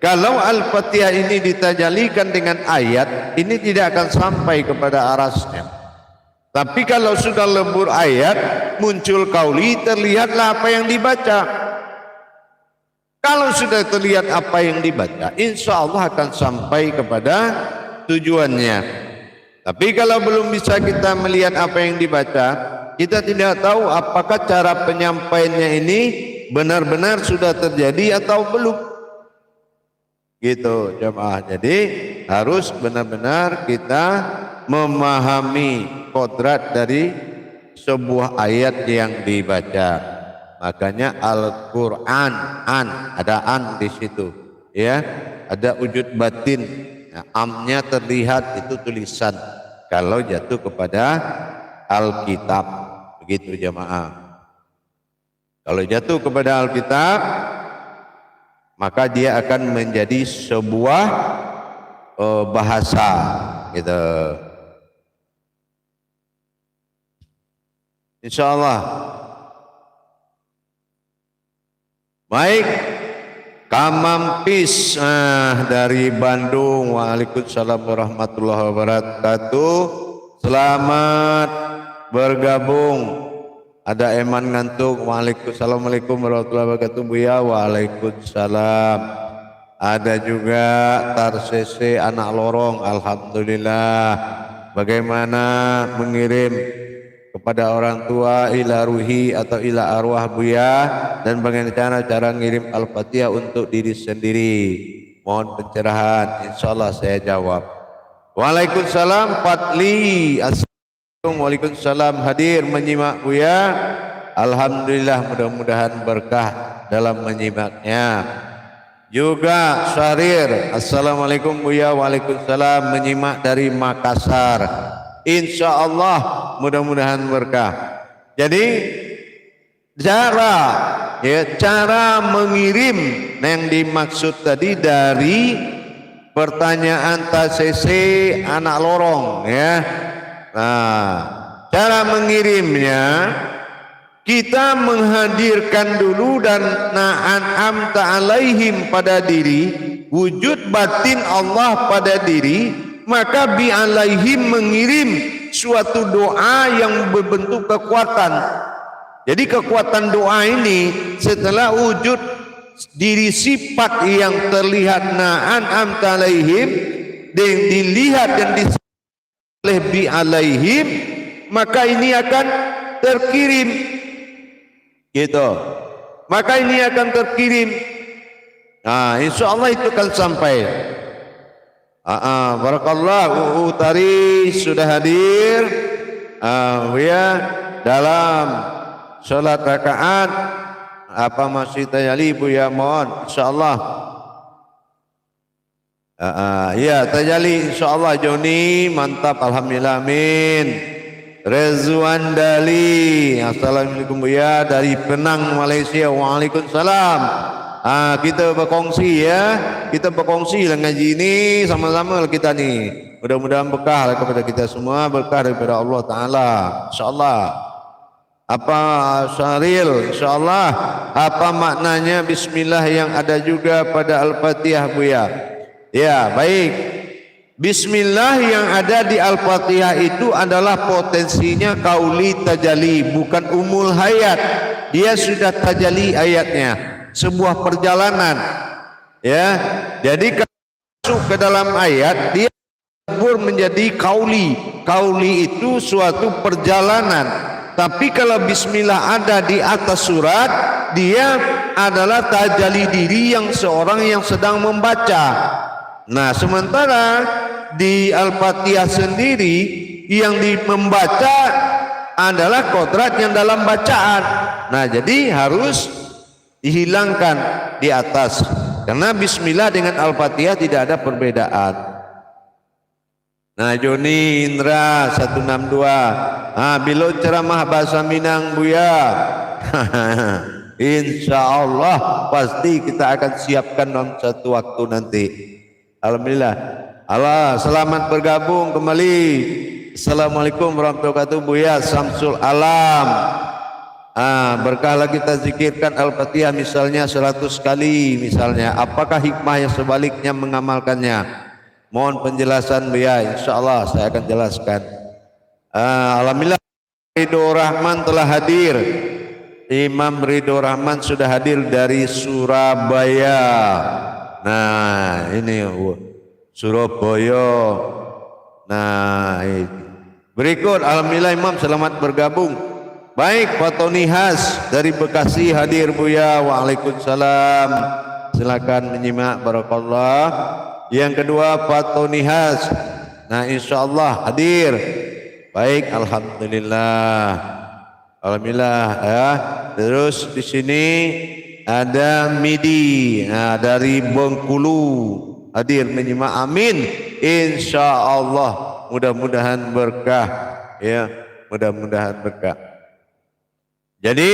Kalau Al-Fatihah ini ditajalikan dengan ayat, ini tidak akan sampai kepada arasnya. Tapi kalau sudah lembur ayat, muncul qauli, terlihatlah apa yang dibaca. Kalau sudah terlihat apa yang dibaca, insya Allah akan sampai kepada tujuannya. Tapi kalau belum bisa kita melihat apa yang dibaca, kita tidak tahu apakah cara penyampaiannya ini benar-benar sudah terjadi atau belum. Gitu jemaah. Jadi harus benar-benar kita memahami kodrat dari sebuah ayat yang dibaca. Makanya Al-Quran ada an di situ, ya, ada wujud batin. Nah, amnya terlihat itu tulisan. Kalau jatuh kepada Alkitab, begitu jamaah. Kalau jatuh kepada Alkitab, maka dia akan menjadi sebuah bahasa, gitu. Insya Allah. Baik, Kamampis dari Bandung. Waalaikumsalam warahmatullahi wabarakatuh. Selamat bergabung. Ada Eman ngantuk. Waalaikumsalam warahmatullahi wabarakatuh. Buya. Waalaikumsalam. Ada juga Tarsese anak lorong. Alhamdulillah. Bagaimana mengirim kepada orang tua ila ruhi atau ila arwah Buya, dan bagaimana cara ngirim Al-Fatihah untuk diri sendiri? Mohon pencerahan, insyaallah saya jawab. Waalaikumsalam Fatli. Assalamualaikum. Waalaikumsalam. Hadir menyimak Buya. Alhamdulillah, mudah-mudahan berkah dalam menyimaknya. Juga Syahrir. Assalamualaikum Buya. Waalaikumsalam, menyimak dari Makassar. Insya Allah mudah-mudahan berkah. Jadi cara mengirim yang dimaksud tadi dari pertanyaan Tasese anak lorong, ya. Nah, cara mengirimnya kita menghadirkan dulu dan na'an ta'alaihim pada diri, wujud batin Allah pada diri. Maka bi'alaihim mengirim suatu doa yang berbentuk kekuatan. Jadi kekuatan doa ini setelah wujud diri sifat yang terlihat na'an amtalaihim dan dilihat dan oleh bi'alaihim, maka ini akan terkirim. Gitu. Maka ini akan terkirim. Nah, insya Allah itu akan sampai. Barakallah. Utari sudah hadir. Buya dalam sholat rakaat. Apa masih tajali Buya? Mohon insyaallah. Ya tajali insyaallah. Joni mantap, alhamdulillah, amin. Rezwan Dali, assalamualaikum Buya dari Penang, Malaysia. Waalaikumsalam. Kita berkongsi ya, kita berkongsi lah ngaji ini sama-sama kita nih. Mudah-mudahan berkah kepada kita semua, berkah daripada Allah Taala. Insyaallah. Apa Syaril? Insyaallah. Apa maknanya Bismillah yang ada juga pada Al-Fatihah Buya? Ya baik. Bismillah yang ada di Al-Fatihah itu adalah potensinya kauli tajali, bukan umul hayat. Dia sudah tajali ayatnya. Sebuah perjalanan, ya. Jadi kalau masuk ke dalam ayat dia berubah menjadi kauli. Kauli itu suatu perjalanan. Tapi kalau Bismillah ada di atas surat, dia adalah tajali diri yang seorang yang sedang membaca. Nah, sementara di Al-Fatihah sendiri yang membaca adalah kodrat yang dalam bacaan. Nah, jadi harus dihilangkan di atas, karena Bismillah dengan Al-Fatihah tidak ada perbedaan. Nah, Joni Indra 162, bila ceramah bahasa Minang Buya, insyaallah pasti kita akan siapkan dalam satu waktu nanti. Alhamdulillah. Allah, selamat bergabung kembali. Assalamualaikum warahmatullahi wabarakatuh Buya Samsul Alam. Berkahlah kita zikirkan Al-Fatihah misalnya 100 kali misalnya. Apakah hikmah yang sebaliknya mengamalkannya? Mohon penjelasan Buya, insyaallah saya akan jelaskan. Alhamdulillah Ridho Rahman telah hadir. Imam Ridho Rahman sudah hadir dari Surabaya. Nah ini Surabaya. Nah berikut, alhamdulillah Imam selamat bergabung. Baik, Pak Tony Has dari Bekasi hadir Buya. Waalaikumsalam. Silakan menyimak, barakallah. Yang kedua Pak Tony Has. Nah, insyaallah hadir. Baik, alhamdulillah. Alhamdulillah ya. Terus di sini ada Midi dari Bengkulu hadir menyimak. Amin. Insyaallah. Mudah-mudahan berkah ya. Mudah-mudahan berkah. Jadi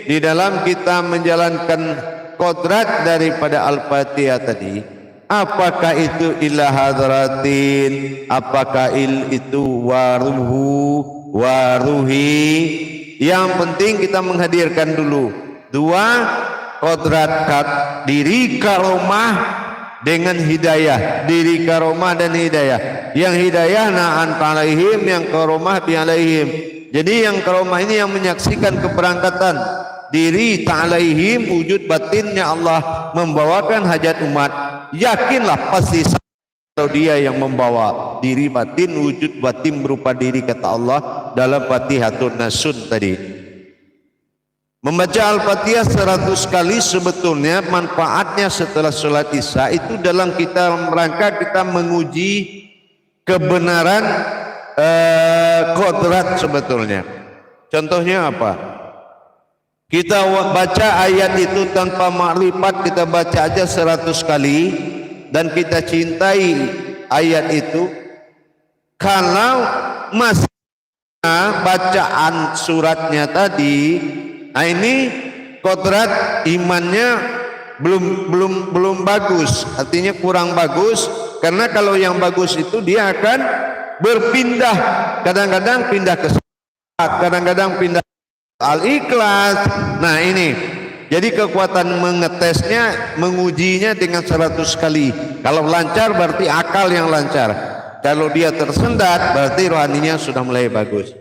di dalam kita menjalankan kodrat daripada Al-Fatihah tadi, apakah itu ila hadratin, apakah itu waruhu, waruhi, yang penting kita menghadirkan dulu dua kodrat diri karomah dengan hidayah, diri karomah dan hidayah. Yang hidayah na'an alaihim, yang karomah bi alaihim. Jadi yang karomah ini yang menyaksikan keberangkatan diri ta'alaihim, wujud batinnya Allah membawakan hajat umat. Yakinlah pasti kalau dia yang membawa diri batin, wujud batin berupa diri kata Allah dalam Fatihatun Nasun tadi. Membaca Al-Fatihah 100 kali sebetulnya manfaatnya setelah sholat Isya itu dalam kita rangka kita menguji kebenaran kodrat sebetulnya. Contohnya apa? Kita baca ayat itu tanpa makrifat, kita baca aja 100 kali dan kita cintai ayat itu. Kalau masih bacaan suratnya tadi, ini kodrat imannya belum bagus, artinya kurang bagus. Karena kalau yang bagus itu dia akan berpindah, kadang-kadang pindah ke salat, kadang-kadang pindah Al-Ikhlas. Nah ini jadi kekuatan mengetesnya, mengujinya dengan 100 kali. Kalau lancar berarti akal yang lancar, kalau dia tersendat berarti rohaninya sudah mulai bagus.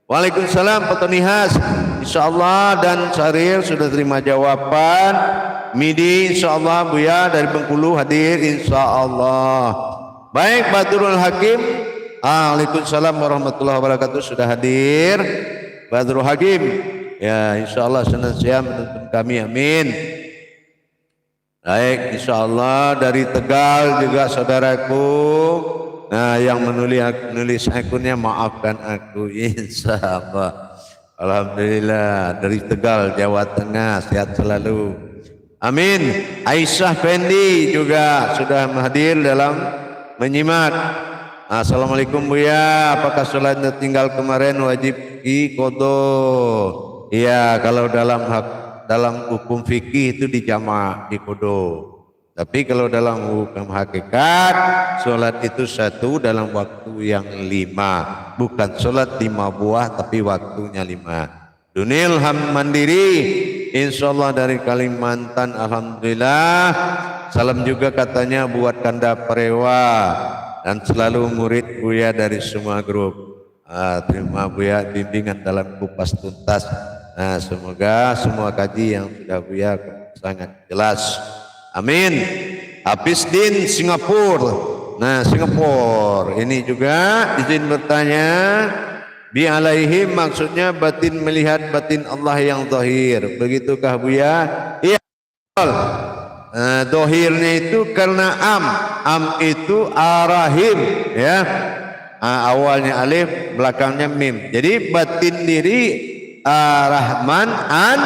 Waalaikumsalam Pak Tony Has, insyaallah. Dan Syaril sudah terima jawaban. Midi insyaallah Buya dari Bengkulu hadir insyaallah. Baik, Badrul Hakim. Waalaikumsalam warahmatullahi wabarakatuh sudah hadir. Badrul Hakim ya insyaallah senantiasa menuntun kami, amin. Baik, insyaallah dari Tegal juga saudaraku. Nah, yang menulis akunnya maafkan aku, insyaallah. Alhamdulillah dari Tegal, Jawa Tengah, sehat selalu. Amin. Aisyah Fendi juga sudah hadir dalam menyimak. Assalamualaikum Buya, apakah sholat tinggal kemarin wajib qodho? Iya, kalau dalam hukum fikih itu dijama' di qodho. Tapi kalau dalam hukum hakikat, sholat itu satu dalam waktu yang 5. Bukan sholat 5 buah, tapi waktunya 5. Dunil Ham Mandiri, insyaallah dari Kalimantan, alhamdulillah. Salam juga katanya buat Kanda Perewa dan selalu murid Buya dari semua grup. Terima Buya bimbingan dalam kupas tuntas. Nah, semoga semua kaji yang sudah Buya sangat jelas. Amin. Hafiz Din Singapura. Nah, Singapura ini juga izin bertanya. Bi alaihim maksudnya batin melihat batin Allah yang zahir. Begitukah Buya? Iya. Zahirnya itu karena am itu arahim ya. Awalnya alif, belakangnya mim. Jadi batin diri Rahman an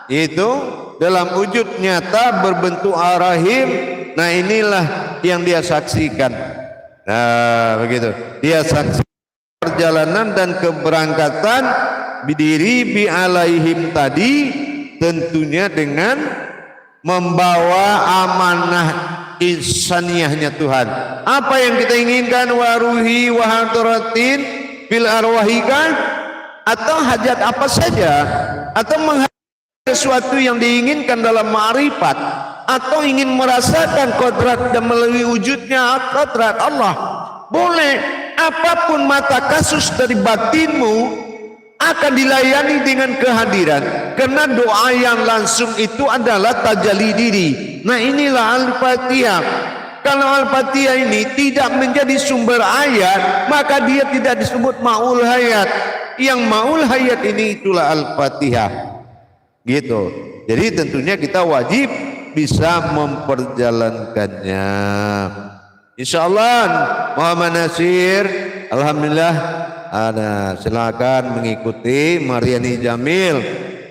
itu dalam wujud nyata berbentuk arahim. Nah, inilah yang dia saksikan. Nah, begitu. Dia saksikan perjalanan dan keberangkatan bidiri bi alaihim tadi tentunya dengan membawa amanah insaniyahnya Tuhan. Apa yang kita inginkan, waruhi wa hadratin fil arwahikan, atau hajat apa saja, atau sesuatu yang diinginkan dalam ma'rifat, atau ingin merasakan kodrat dan melalui wujudnya kodrat Allah, boleh. Apapun mata kasus dari batinmu akan dilayani dengan kehadiran, karena doa yang langsung itu adalah tajalli diri. Nah, inilah Al-Fatihah. Kalau Al-Fatihah ini tidak menjadi sumber ayat, maka dia tidak disebut ma'ul hayat. Yang ma'ul hayat ini itulah Al-Fatihah. Gitu. Jadi tentunya kita wajib bisa memperjalankannya. Insyaallah Muhammad Nasir, alhamdulillah ada, silakan mengikuti Mariani Jamil.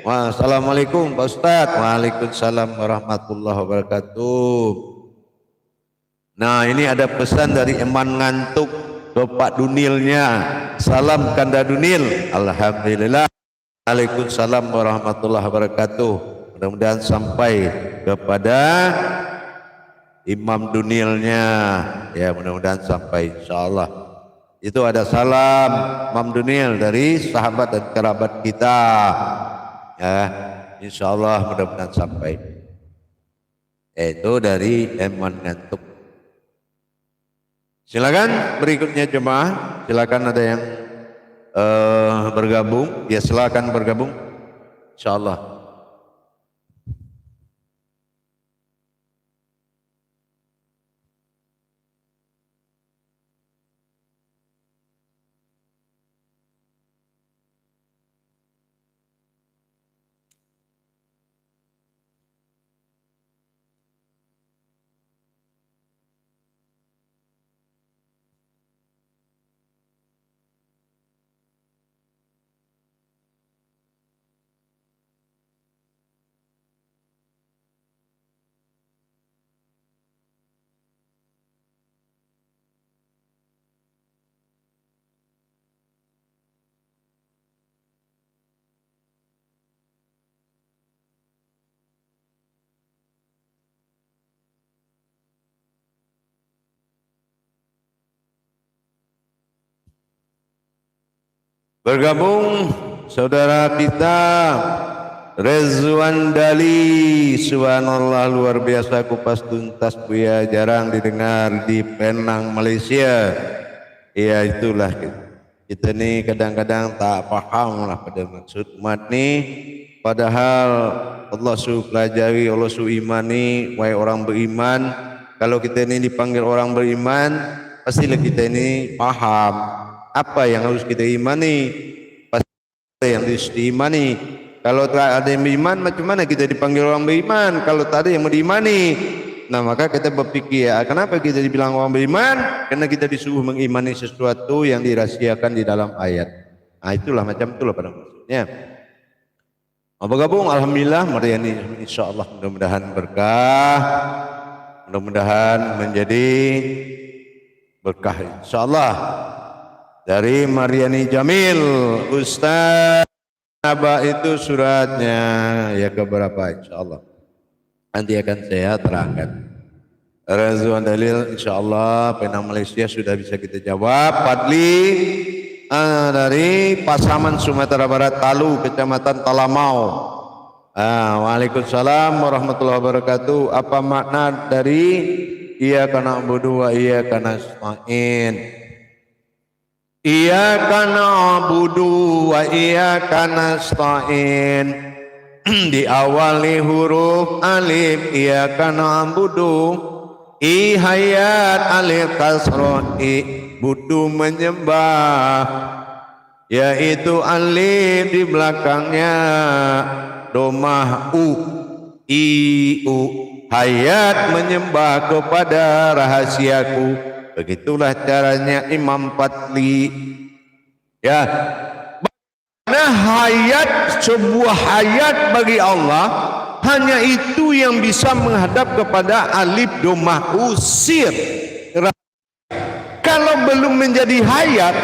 Wassalamualaikum Pak Ustadz. Waalaikumsalam warahmatullahi wabarakatuh. Nah, ini ada pesan dari Eman Ngantuk ke Pak Dunilnya. Salam Kanda Dunil. Alhamdulillah. Waalaikumsalam warahmatullahi wabarakatuh. Mudah-mudahan sampai kepada Imam Dunilnya, ya, mudah-mudahan sampai insyaallah. Itu ada salam Imam Dunil dari sahabat dan kerabat kita, ya, insyaallah mudah-mudahan sampai. Itu dari Eman Ngantuk. Silakan berikutnya jemaah, silakan ada yang bergabung, ya silakan bergabung, insyaallah. Bergabung saudara kita Rezwan Dali, subhanallah luar biasa kupas tuntas Buya, jarang didengar di Penang Malaysia. Ya itulah kita nih kadang-kadang tak paham lah pada maksud umat nih, padahal Allah su pelajari, Allah su imani, wahai orang beriman. Kalau kita ini dipanggil orang beriman, pastilah kita ini paham apa yang harus kita imani, pasti yang harus diimani. Kalau ada yang beriman, macam mana kita dipanggil orang beriman kalau tak ada yang mengimani? Nah, maka kita berpikir, ya, kenapa kita dibilang orang beriman? Karena kita disuruh mengimani sesuatu yang dirahasiakan di dalam ayat. Nah, itulah macam itulah pada maksudnya. Bergabung, alhamdulillah, Maryani insyaallah mudah-mudahan berkah, mudah-mudahan menjadi berkah insyaallah. Dari Maryani Jamil, Ustaz Aba itu suratnya ya keberapa insyaallah. Nanti akan saya terangkan. Razuan dalil insyaallah pena Malaysia sudah bisa kita jawab. Fadli dari Pasaman Sumatera Barat Talu, Kecamatan Talamau. Waalaikumsalam warahmatullahi wabarakatuh. Apa makna dari iyyaka na'budu wa iyyaka nasta'in? Iyyaka na'budu wa iyyaka nasta'in. Diawali huruf alif iyyaka na'budu, i hayat alif kasroh, i budu menyembah, yaitu alif di belakangnya domah u, i u, hayat menyembah kepada rahasiaku. Begitulah caranya Imam Fadli. Ya, nah hayat, sebuah hayat bagi Allah hanya itu yang bisa menghadap kepada alif domah usir. Kalau belum menjadi hayat,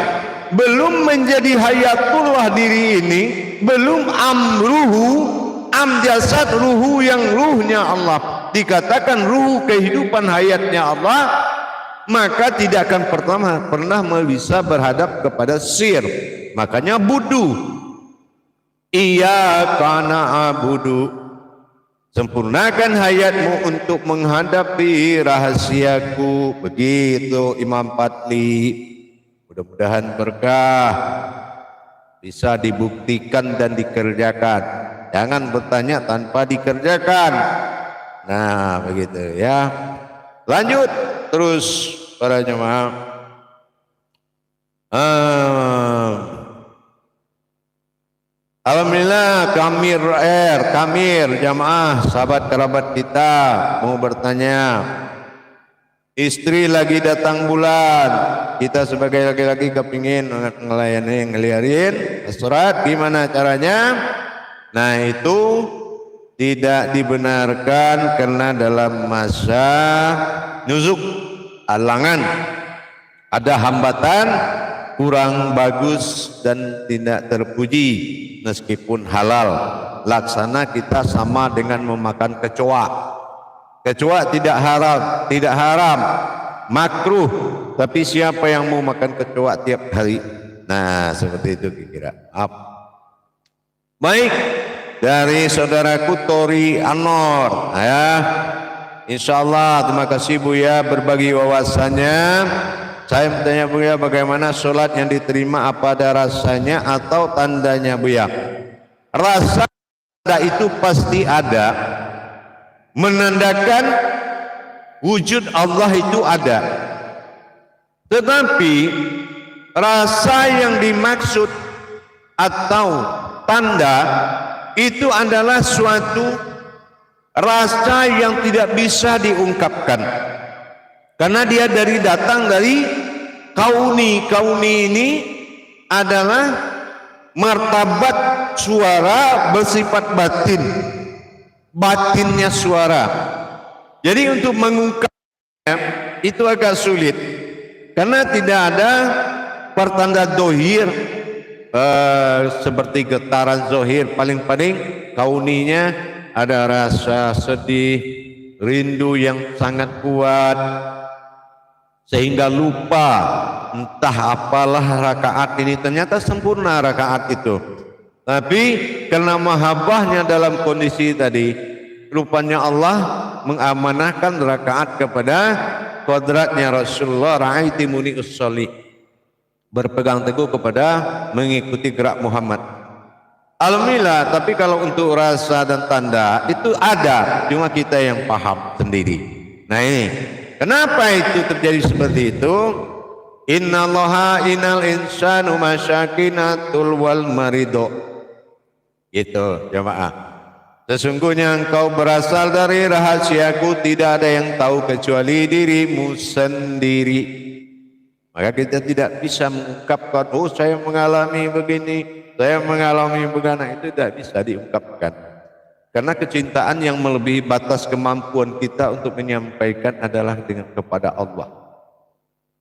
belum menjadi hayatullah diri ini, belum amruhu, am jasad ruhu yang ruhnya Allah, dikatakan ruhu kehidupan hayatnya Allah, maka tidak akan pernah bisa berhadap kepada sir. Makanya budu, iyyaka na'budu, sempurnakan hayatmu untuk menghadapi rahasiaku. Begitu Imam Fadli. Mudah-mudahan berkah, bisa dibuktikan dan dikerjakan. Jangan bertanya tanpa dikerjakan. Nah begitu ya. Lanjut terus para jemaah. Alhamdulillah Kamir jamaah sahabat kerabat kita mau bertanya, istri lagi datang bulan, kita sebagai laki-laki kepingin ngelayani ngeliarin surat, gimana caranya? Nah itu tidak dibenarkan karena dalam masa nuzuk, halangan, ada hambatan, kurang bagus dan tidak terpuji meskipun halal. Laksana kita sama dengan memakan kecoa. Kecoa tidak haram, makruh. Tapi siapa yang mau makan kecoa tiap hari? Nah seperti itu kira-kira. Baik, dari saudaraku Tori Anor, ya, insyaallah terima kasih Buya berbagi wawasannya. Saya bertanya Buya, bagaimana sholat yang diterima, apa ada rasanya atau tandanya Buya? Rasa itu pasti ada, menandakan wujud Allah itu ada. Tetapi rasa yang dimaksud atau tanda itu adalah suatu rasa yang tidak bisa diungkapkan, karena dia datang dari kauni. Kauni ini adalah martabat suara bersifat batin, batinnya suara. Jadi untuk mengungkapnya itu agak sulit, karena tidak ada pertanda dohir seperti getaran zohir. Paling-paling kauninya ada rasa sedih, rindu yang sangat kuat, sehingga lupa entah apalah rakaat ini, ternyata sempurna rakaat itu. Tapi karena mahabbahnya dalam kondisi tadi, rupanya Allah mengamanahkan rakaat kepada kodratnya Rasulullah, ra'aitimuni usolli, berpegang teguh kepada mengikuti gerak Muhammad. Alhamdulillah. Tapi kalau untuk rasa dan tanda itu ada, cuma kita yang paham sendiri. Nah ini kenapa itu terjadi seperti itu? Innallaha innal insanu masyakinatul wal marido. Gitu jamaah. Sesungguhnya engkau berasal dari rahasiaku, tidak ada yang tahu kecuali dirimu sendiri. Maka kita tidak bisa mengungkapkan, oh saya mengalami begini, saya mengalami begana, itu tidak bisa diungkapkan. Karena kecintaan yang melebihi batas kemampuan kita untuk menyampaikan adalah dengan kepada Allah.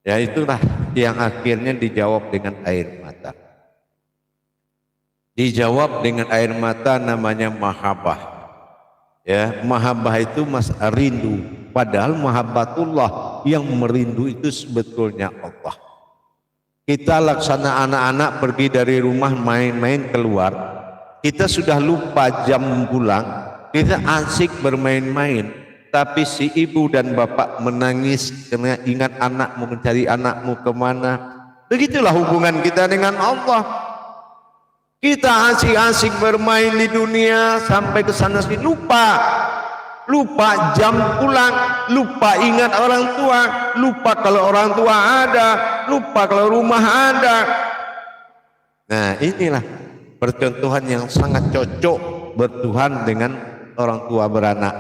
Ya itulah yang akhirnya dijawab dengan air mata. Dijawab dengan air mata namanya mahabbah. Ya, mahabbah itu rindu. Padahal mahabbatullah yang merindu itu sebetulnya Allah. Kita laksana anak-anak pergi dari rumah main-main keluar, kita sudah lupa jam pulang, kita asik bermain-main, tapi si ibu dan bapak menangis karena ingat anakmu, mencari anakmu kemana. Begitulah hubungan kita dengan Allah. Kita asik-asik bermain di dunia sampai ke sana sini lupa jam pulang, lupa ingat orang tua, lupa kalau orang tua ada, lupa kalau rumah ada. Nah inilah percontohan yang sangat cocok bertuhan dengan orang tua beranak.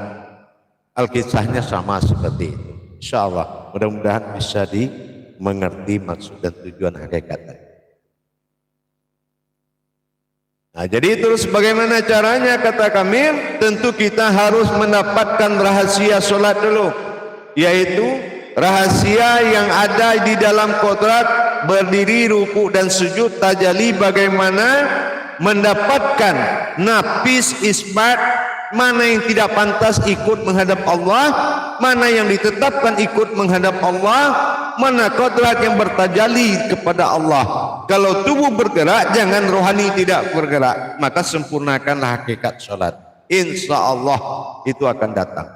Alkisahnya sama seperti itu. Insya Allah mudah-mudahan bisa dimengerti maksud dan tujuan hakikatnya. Nah, jadi terus bagaimana caranya kata Kamil? Tentu kita harus mendapatkan rahasia sholat dulu, yaitu rahasia yang ada di dalam kodrat berdiri, ruku dan sujud tajalli, bagaimana mendapatkan nafis isbat, mana yang tidak pantas ikut menghadap Allah, mana yang ditetapkan ikut menghadap Allah, mana kodrat yang bertajalli kepada Allah. Kalau tubuh bergerak, jangan rohani tidak bergerak, maka sempurnakanlah hakikat sholat. Insya Allah itu akan datang.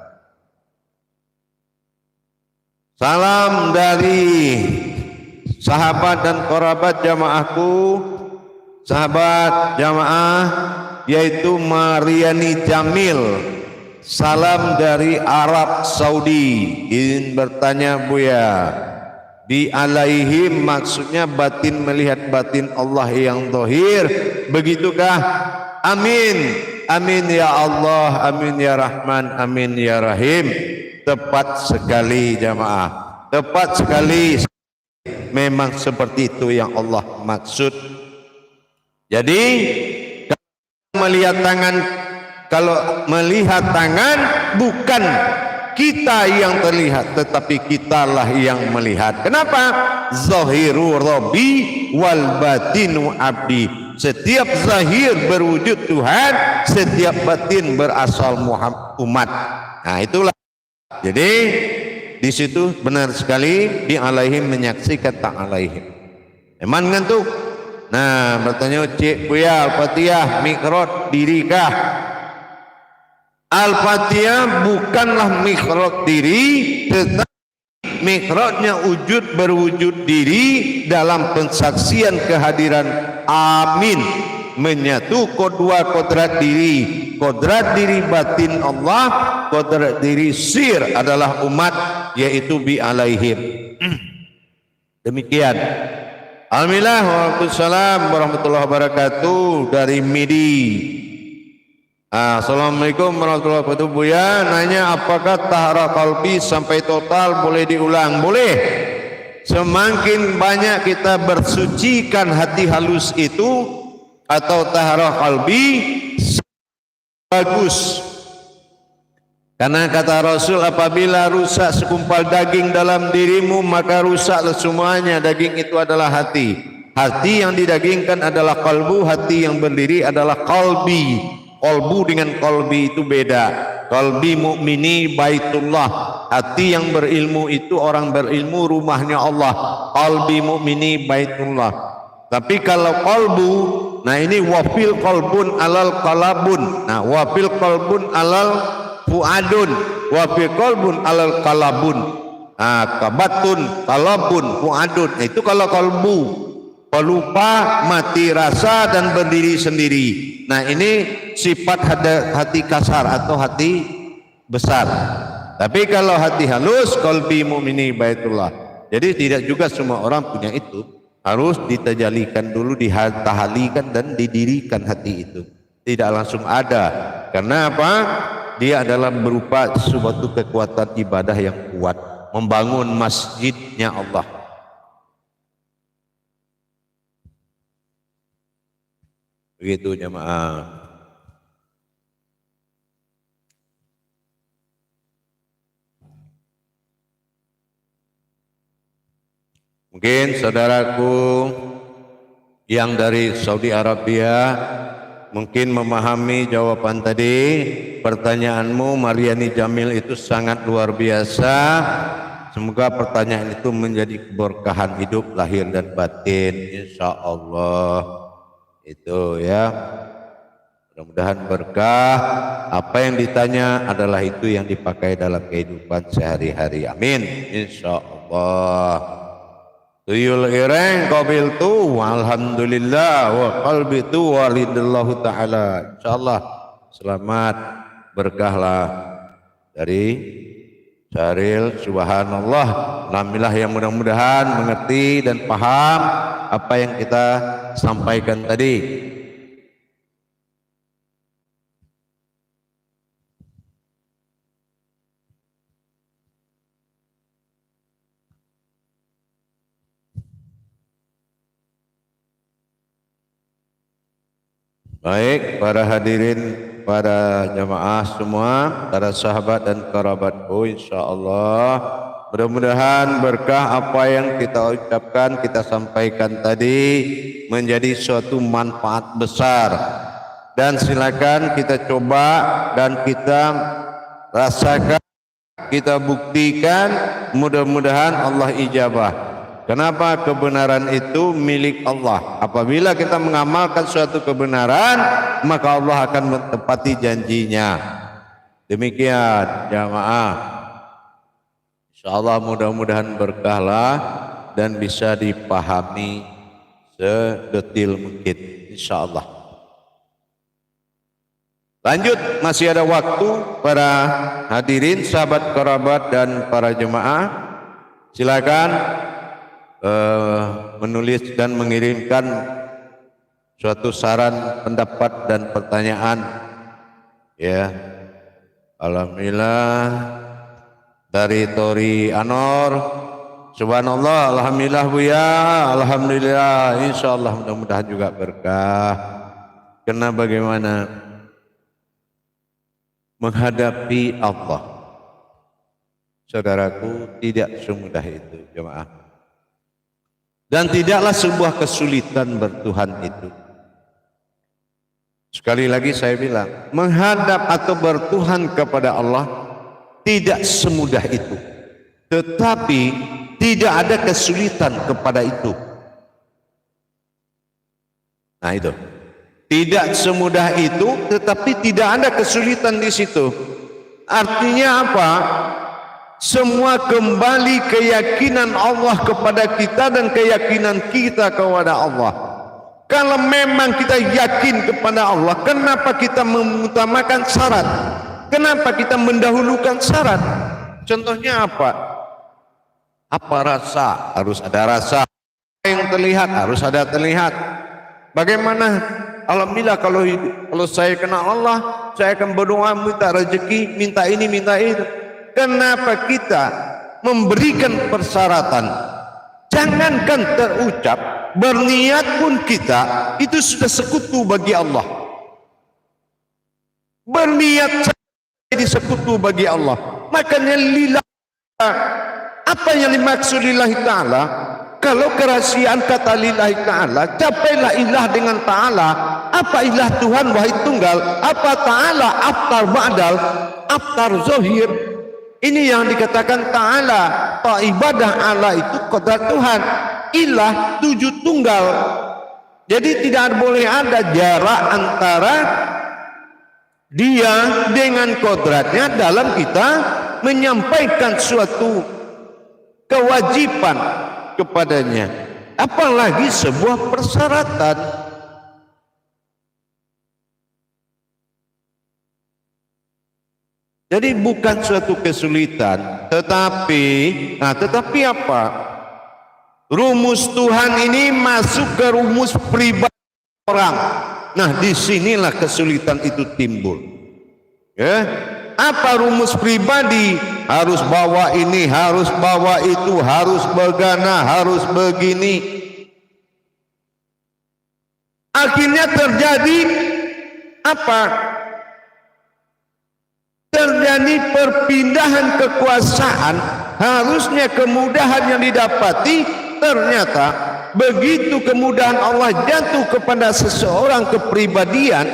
Salam dari sahabat dan kerabat jamaahku, sahabat jamaah, yaitu Mariani Jamil. Salam dari Arab Saudi. Ingin bertanya Buya, bi alaihim maksudnya batin melihat batin Allah yang zahir, begitukah? Amin, amin ya Allah, amin ya Rahman, amin ya Rahim. Tepat sekali jamaah, tepat sekali. Memang seperti itu yang Allah maksud. Jadi kalau melihat tangan bukan kita yang terlihat, tetapi kitalah yang melihat. Kenapa? Zahiru Rabbi wal batinu abdi. Setiap zahir berwujud Tuhan, setiap batin berasal umat. Nah itulah. Jadi di situ benar sekali di alaihim menyaksikan tak alaihim. Eman ngantuk. Nah bertanya Cik Buya Al-Fatihah mikrot dirikah? Al-Fatihah bukanlah mikrot diri, tetapi mikrotnya wujud berwujud diri dalam pensaksian kehadiran amin, menyatu kedua kodrat diri batin Allah, kodrat diri sir adalah umat, yaitu bi alaihim. Demikian. Alhamdulillah, waalaikumsalam warahmatullahi wabarakatuh dari MIDI. Assalamualaikum warahmatullahi wabarakatuh. Buya nanya, apakah tahara qalbi sampai total boleh diulang? Boleh. Semakin banyak kita bersucikan hati halus itu atau tahara qalbi, bagus. Karena kata Rasul, apabila rusak segumpal daging dalam dirimu, maka rusaklah semuanya. Daging itu adalah hati. Hati yang didagingkan adalah kalbu, hati yang berdiri adalah qalbi. Qalbu dengan qalbi itu beda. Qalbi mukmini baitullah. Hati yang berilmu itu orang berilmu rumahnya Allah. Qalbi mukmini baitullah. Tapi kalau qalbu, nah ini wafil qalbun alal qalabun. Nah wafil qalbun alal fuadun, wafil qalbun alal qalabun. Nah kabatun qalabun fuadun. Nah, itu kalau qalbu, pelupa, mati rasa dan berdiri sendiri. Nah ini sifat hati kasar atau hati besar. Tapi kalau hati halus, qalbi mu'mini baitullah. Jadi tidak juga semua orang punya itu. Harus ditajalikan dulu, ditahalikan dan didirikan hati itu. tidak langsung ada. Karena apa? Dia adalah berupa suatu kekuatan ibadah yang kuat, membangun masjidnya Allah. Begitu jemaah. Mungkin saudaraku yang dari Saudi Arabia mungkin memahami jawaban tadi. Pertanyaanmu Mariani Jamil itu sangat luar biasa. Semoga pertanyaan itu menjadi keberkahan hidup lahir dan batin, insya Allah. Itu ya, mudah-mudahan berkah. Apa yang ditanya adalah itu yang dipakai dalam kehidupan sehari-hari, amin, insya Allah. Tuyul ireng qabil tu alhamdulillah wa qalbi tu walidallahu ta'ala. Insyaallah selamat berkahlah dari Syaril. Subhanallah, alhamdulillah yang mudah-mudahan mengerti dan paham apa yang kita sampaikan tadi. Baik, para hadirin, para jamaah semua, para sahabat dan kerabatku, insyaallah mudah-mudahan berkah apa yang kita ucapkan, kita sampaikan tadi menjadi suatu manfaat besar. Dan silakan kita coba dan kita rasakan, kita buktikan, mudah-mudahan Allah ijabah. Kenapa? Kebenaran itu milik Allah. Apabila kita mengamalkan suatu kebenaran, maka Allah akan menepati janjinya. Demikian jamaah. Insyaallah mudah-mudahan berkahlah dan bisa dipahami sedetil mungkin, insyaallah. Lanjut, masih ada waktu para hadirin, sahabat, kerabat dan para jemaah. Silakan menulis dan mengirimkan suatu saran, pendapat dan pertanyaan. Ya, alhamdulillah dari Tori Anor, subhanallah, alhamdulillah Buya, alhamdulillah, insyaallah mudah-mudahan juga berkah. Karena bagaimana menghadapi Allah, saudaraku, tidak semudah itu jemaah. Dan tidaklah sebuah kesulitan bertuhan itu. Sekali lagi saya bilang, menghadap atau bertuhan kepada Allah tidak semudah itu. Tetapi tidak ada kesulitan kepada itu. Nah itu. Tidak semudah itu, tetapi tidak ada kesulitan di situ. Artinya apa? Semua kembali keyakinan Allah kepada kita dan keyakinan kita kepada Allah. Kalau memang kita yakin kepada Allah, kenapa kita mengutamakan syarat? Kenapa kita mendahulukan syarat? Contohnya apa? Apa rasa? Harus ada rasa. Yang terlihat harus ada terlihat. Bagaimana? Alhamdulillah kalau saya kenal Allah, saya akan berdoa minta rezeki, minta ini, minta itu. Kenapa kita memberikan persyaratan? Jangankan terucap, berniat pun kita itu sudah sekutu bagi Allah. Berniat jadi sekutu bagi Allah. Makanya lillah, apa yang dimaksud lillahi ta'ala? Kalau kerahasiaan kata lillahi ta'ala, capailah ilah dengan ta'ala. Apa ilah Tuhan wahai tunggal? Apa ta'ala aftar ba'dal, aftar zohir? Ini yang dikatakan ta'ala. Ibadah Allah itu kodrat Tuhan. Ilah tujuh tunggal. Jadi tidak boleh ada jarak antara dia dengan kodratnya dalam kita menyampaikan suatu kewajiban kepadanya. Apalagi sebuah persyaratan. Jadi bukan suatu kesulitan, tetapi apa? Rumus Tuhan ini masuk ke rumus pribadi orang. Nah, disinilah kesulitan itu timbul. Ya, apa rumus pribadi? Harus bawa ini, harus bawa itu, harus begana, harus begini. Akhirnya terjadi apa? Terjadi perpindahan kekuasaan. Harusnya kemudahan yang didapati, ternyata begitu kemudahan Allah jatuh kepada seseorang kepribadian,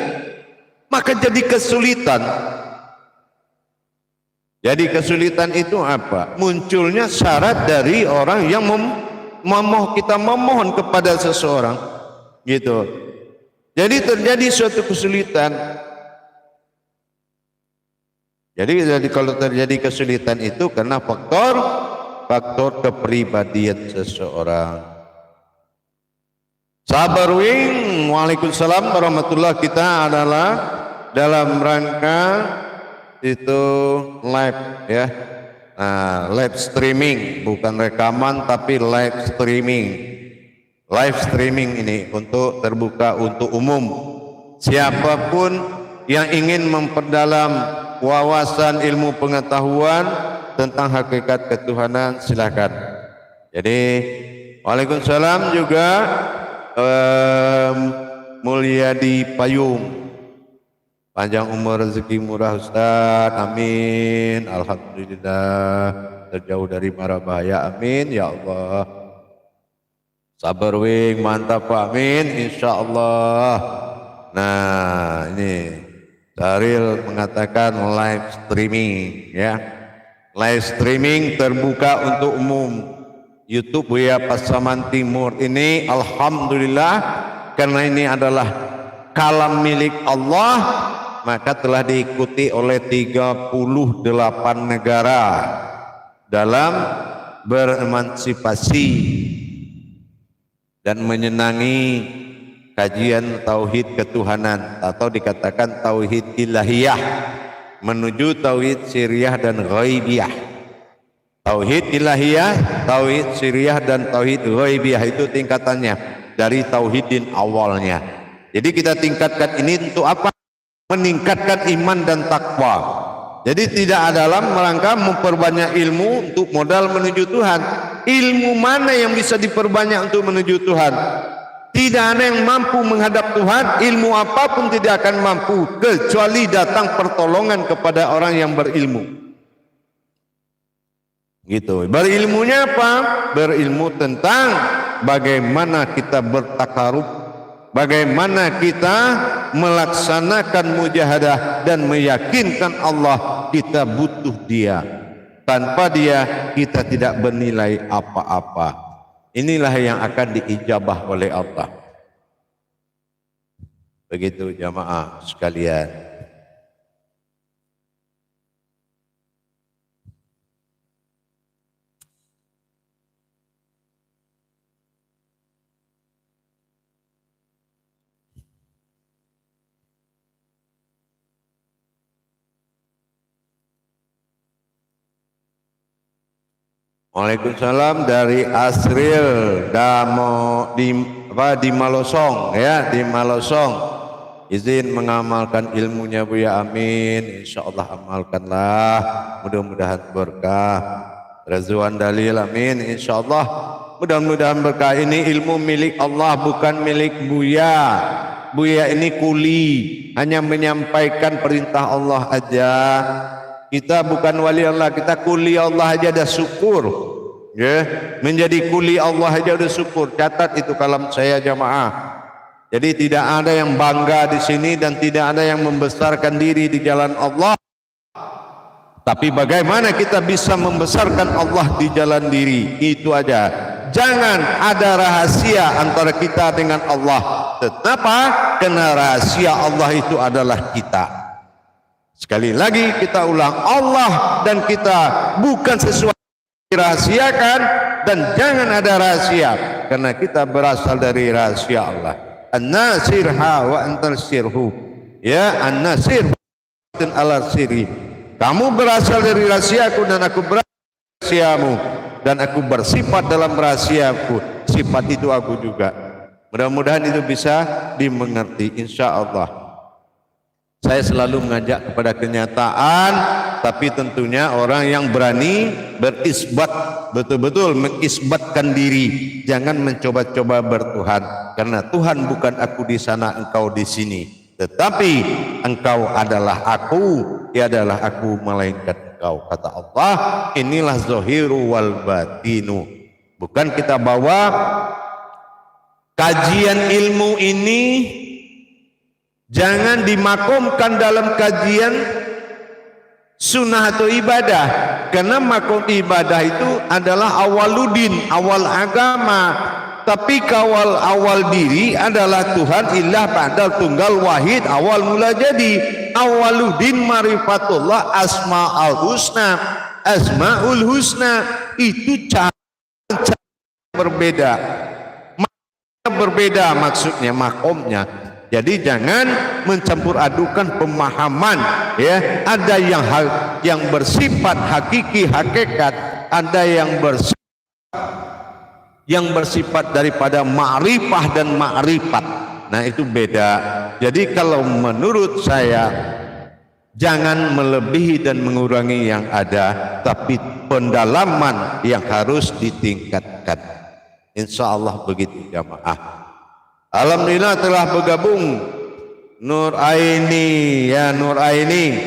maka jadi kesulitan. Jadi kesulitan itu apa? Munculnya syarat dari orang yang kita memohon kepada seseorang, gitu. Jadi terjadi suatu kesulitan. Jadi kalau terjadi kesulitan itu karena faktor kepribadian seseorang. Sabar wing, waalaikumsalam warahmatullah. Kita adalah dalam rangka itu live ya. Nah, live streaming, bukan rekaman tapi live streaming. Live streaming ini untuk terbuka untuk umum. Siapapun yang ingin memperdalam wawasan ilmu pengetahuan tentang hakikat ketuhanan, silakan. Jadi waalaikumsalam juga Mulyadi Payung, panjang umur rezeki murah Ustaz, amin. Alhamdulillah, terjauh dari mara bahaya, amin ya Allah. Sabar wing, mantap Pak, amin insyaallah. Nah, ini Saril mengatakan live streaming ya. Live streaming terbuka untuk umum. YouTube Buya Pasaman Timur ini alhamdulillah karena ini adalah kalam milik Allah, maka telah diikuti oleh 38 negara dalam beremansipasi dan menyenangi kajian tauhid ketuhanan atau dikatakan tauhid ilahiyah menuju tauhid sirriyah dan ghaibiyah. Tauhid ilahiyah, tauhid sirriyah dan tauhid ghaibiyah itu tingkatannya dari tauhidin awalnya. Jadi kita tingkatkan ini untuk apa? Meningkatkan iman dan takwa. Jadi tidak dalam rangka memperbanyak ilmu untuk modal menuju Tuhan. Ilmu mana yang bisa diperbanyak untuk menuju Tuhan? Tidak ada yang mampu menghadap Tuhan, ilmu apapun tidak akan mampu kecuali datang pertolongan kepada orang yang berilmu. Gitu. Berilmunya apa? Berilmu tentang bagaimana kita bertakarub, bagaimana kita melaksanakan mujahadah dan meyakinkan Allah kita butuh Dia. Tanpa Dia kita tidak bernilai apa-apa. Inilah yang akan diijabah oleh Allah. Begitu jamaah sekalian. Waalaikumsalam dari Asril di Malosong ya, di Malosong. Izin mengamalkan ilmunya Buya, amin. Insyaallah amalkanlah, mudah-mudahan berkah. Rizwan dalil, amin. Insyaallah mudah-mudahan berkah. Ini ilmu milik Allah, bukan milik Buya. Buya ini kuli, hanya menyampaikan perintah Allah aja. Kita bukan wali Allah, kita kuli Allah aja dah syukur. Ya, menjadi kuli Allah aja udah syukur. Catat itu kalam saya jamaah. Jadi tidak ada yang bangga di sini dan tidak ada yang membesarkan diri di jalan Allah. Tapi bagaimana kita bisa membesarkan Allah di jalan diri, itu aja. Jangan ada rahasia antara kita dengan Allah. Kenapa? Karena rahasia Allah itu adalah kita. Sekali lagi kita ulang, Allah dan kita bukan sesuatu yang dirahasiakan, dan jangan ada rahasia karena kita berasal dari rahasia Allah. An-nasirha wa antarsirhu. Ya, an-nasir dan al-sirri. Kamu berasal dari rahasiaku dan aku berasal dari rahasiamu, dan aku bersifat dalam rahasiaku. Sifat itu aku juga. Mudah-mudahan itu bisa dimengerti, insya Allah. Saya selalu mengajak kepada kenyataan, tapi tentunya orang yang berani berisbat, betul-betul mengisbatkan diri. Jangan mencoba-coba bertuhan, karena Tuhan bukan aku di sana, engkau di sini. Tetapi engkau adalah aku, ia adalah aku melainkan engkau. Kata Allah, inilah zahiru wal batinu. Bukan kita bawa kajian ilmu ini, jangan dimakomkan dalam kajian sunnah atau ibadah, karena makom ibadah itu adalah awaludin, awal agama. Tapi kawal awal diri adalah Tuhan ilah ba'dal tunggal wahid, awal mula jadi. Awaludin marifatullah asma'ul husna, asma'ul husna. Itu cara berbeda, berbeda maksudnya makomnya. Jadi jangan mencampur adukan pemahaman, ya. Ada yang bersifat hakiki hakikat, ada yang bersifat daripada ma'rifah dan ma'rifat. Nah, itu beda. Jadi kalau menurut saya, jangan melebihi dan mengurangi yang ada, tapi pendalaman yang harus ditingkatkan. Insya Allah begitu jamaah. Alhamdulillah telah bergabung Nur Aini, ya Nur Aini.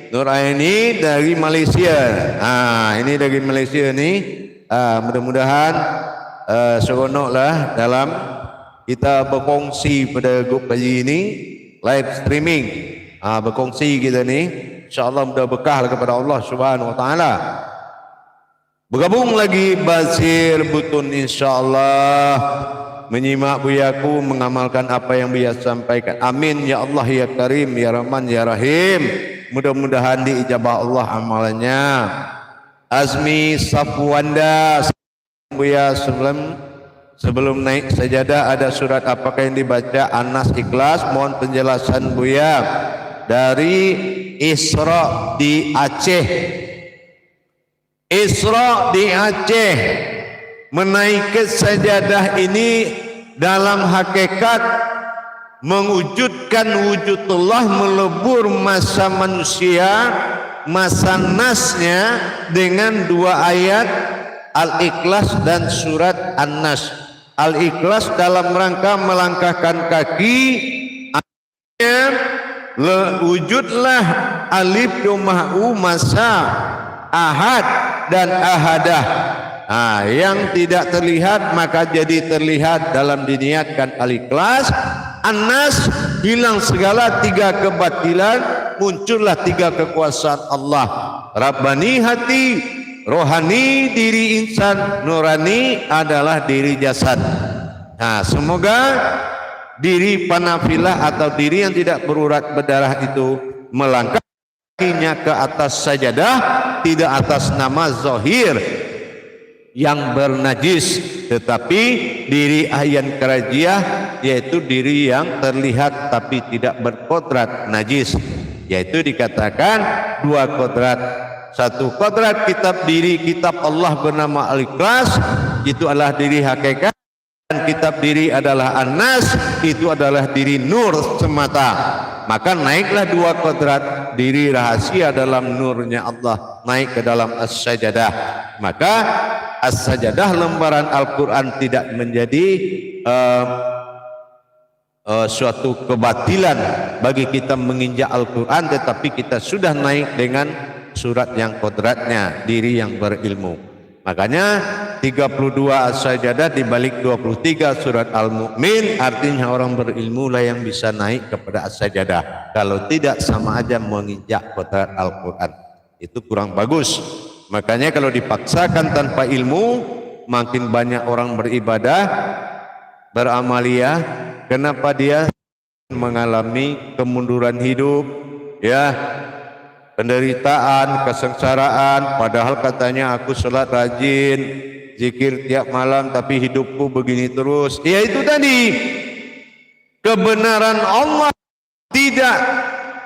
Nur Aini dari Malaysia. Ini dari Malaysia nih. Mudah-mudahan seronoklah dalam kita berkongsi pada grup pagi ini, live streaming. Berkongsi kita ni, insya-Allah mudah berkah kepada Allah Subhanahu wa taala. Bergabung lagi Basir Butun, insya-Allah menyimak buyaku, mengamalkan apa yang Buya sampaikan. Amin ya Allah ya Karim ya Rahman ya Rahim. Mudah-mudahan diijabah Allah amalannya. Azmi Safwanda, Buya sebelum naik sajadah ada surat apakah yang dibaca? Anas Ikhlas. Mohon penjelasan Buya dari Isra di Aceh. Isra di Aceh, menaikkan sajadah ini dalam hakikat mewujudkan wujudullah, melebur masa manusia, masa nasnya dengan dua ayat Al-Ikhlas dan surat An-Nas. Al-Ikhlas dalam rangka melangkahkan kaki, wujudlah alif doma'u masa ahad dan ahadah. Yang tidak terlihat maka jadi terlihat dalam diniatkan Al-Ikhlas. An-Nas, hilang segala tiga kebatilan, muncullah tiga kekuasaan Allah. Rabbani hati, rohani diri insan, nurani adalah diri jasad. Semoga diri panafilah atau diri yang tidak berurat berdarah itu melangkah kakinya ke atas sajadah, tidak atas nama zahir yang bernajis, tetapi diri ahyan karajiah, yaitu diri yang terlihat tapi tidak berkodrat najis, yaitu dikatakan dua kodrat. Satu kodrat kitab diri, kitab Allah bernama Al-Ikhlas, itu adalah diri hakikat, dan kitab diri adalah An-Nas, itu adalah diri nur semata. Maka naiklah dua kodrat, diri rahasia dalam nurnya Allah naik ke dalam as-sajadah. Maka as-sajadah lembaran Al-Quran tidak menjadi suatu kebatilan bagi kita menginjak Al-Quran, tetapi kita sudah naik dengan surat yang kodratnya, diri yang berilmu. Makanya 32 as-sajadah dibalik 23 surat Al-Mu'min, artinya orang berilmu lah yang bisa naik kepada as-sajadah. Kalau tidak sama aja menginjak kodrat Al-Quran, itu kurang bagus. Makanya kalau dipaksakan tanpa ilmu, makin banyak orang beribadah, beramaliyah. Kenapa dia mengalami kemunduran hidup, ya, penderitaan, kesengsaraan, padahal katanya aku sholat rajin, zikir tiap malam, tapi hidupku begini terus. Ya itu tadi, kebenaran Allah tidak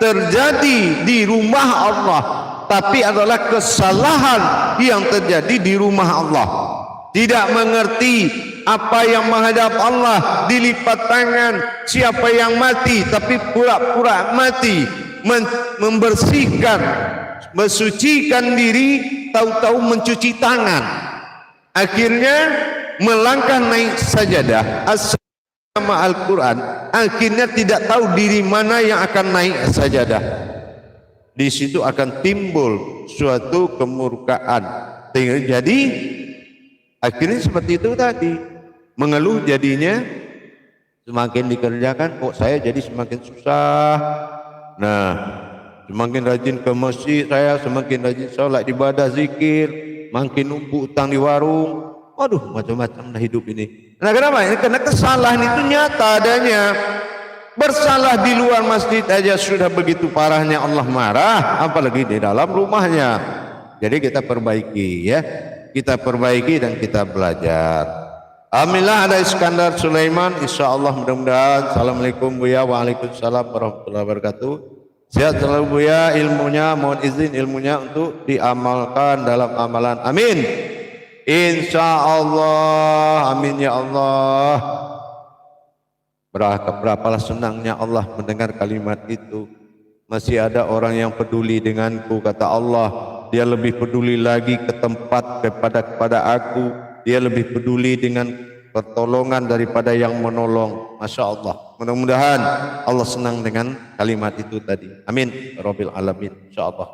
terjadi di rumah Allah, tapi adalah kesalahan yang terjadi di rumah Allah. Tidak mengerti apa yang menghadap Allah dilipat tangan. Siapa yang mati tapi pura-pura mati, membersihkan, mensucikan diri, tahu-tahu mencuci tangan, akhirnya melangkah naik sajadah sama Al-Quran, akhirnya tidak tahu diri mana yang akan naik sajadah. Di situ akan timbul suatu kemurkaan. Jadi akhirnya seperti itu tadi, mengeluh jadinya semakin dikerjakan kok saya jadi semakin susah. Nah, semakin rajin ke masjid saya, semakin rajin sholat, ibadah, zikir, makin numpuk utang di warung. Waduh, macam-macam dah hidup ini. Nah, kenapa? Karena kesalahan itu nyata adanya. Bersalah di luar masjid aja sudah begitu parahnya Allah marah, apalagi di dalam rumahnya. Jadi kita perbaiki ya. Kita perbaiki dan kita belajar. Alhamdulillah ada Iskandar Sulaiman, insyaallah mudah-mudahan. Assalamualaikum Buya, waalaikumsalam warahmatullahi wabarakatuh. Sehat selalu Buya, ilmunya mohon izin ilmunya untuk diamalkan dalam amalan. Amin. Insyaallah, amin ya Allah. Berapalah senangnya Allah mendengar kalimat itu. Masih ada orang yang peduli denganku, kata Allah. Dia lebih peduli lagi ke tempat kepada aku. Dia lebih peduli dengan pertolongan daripada yang menolong. Masya Allah. Mudah-mudahan Allah senang dengan kalimat itu tadi. Amin. Rabbil alamin. Insya Allah.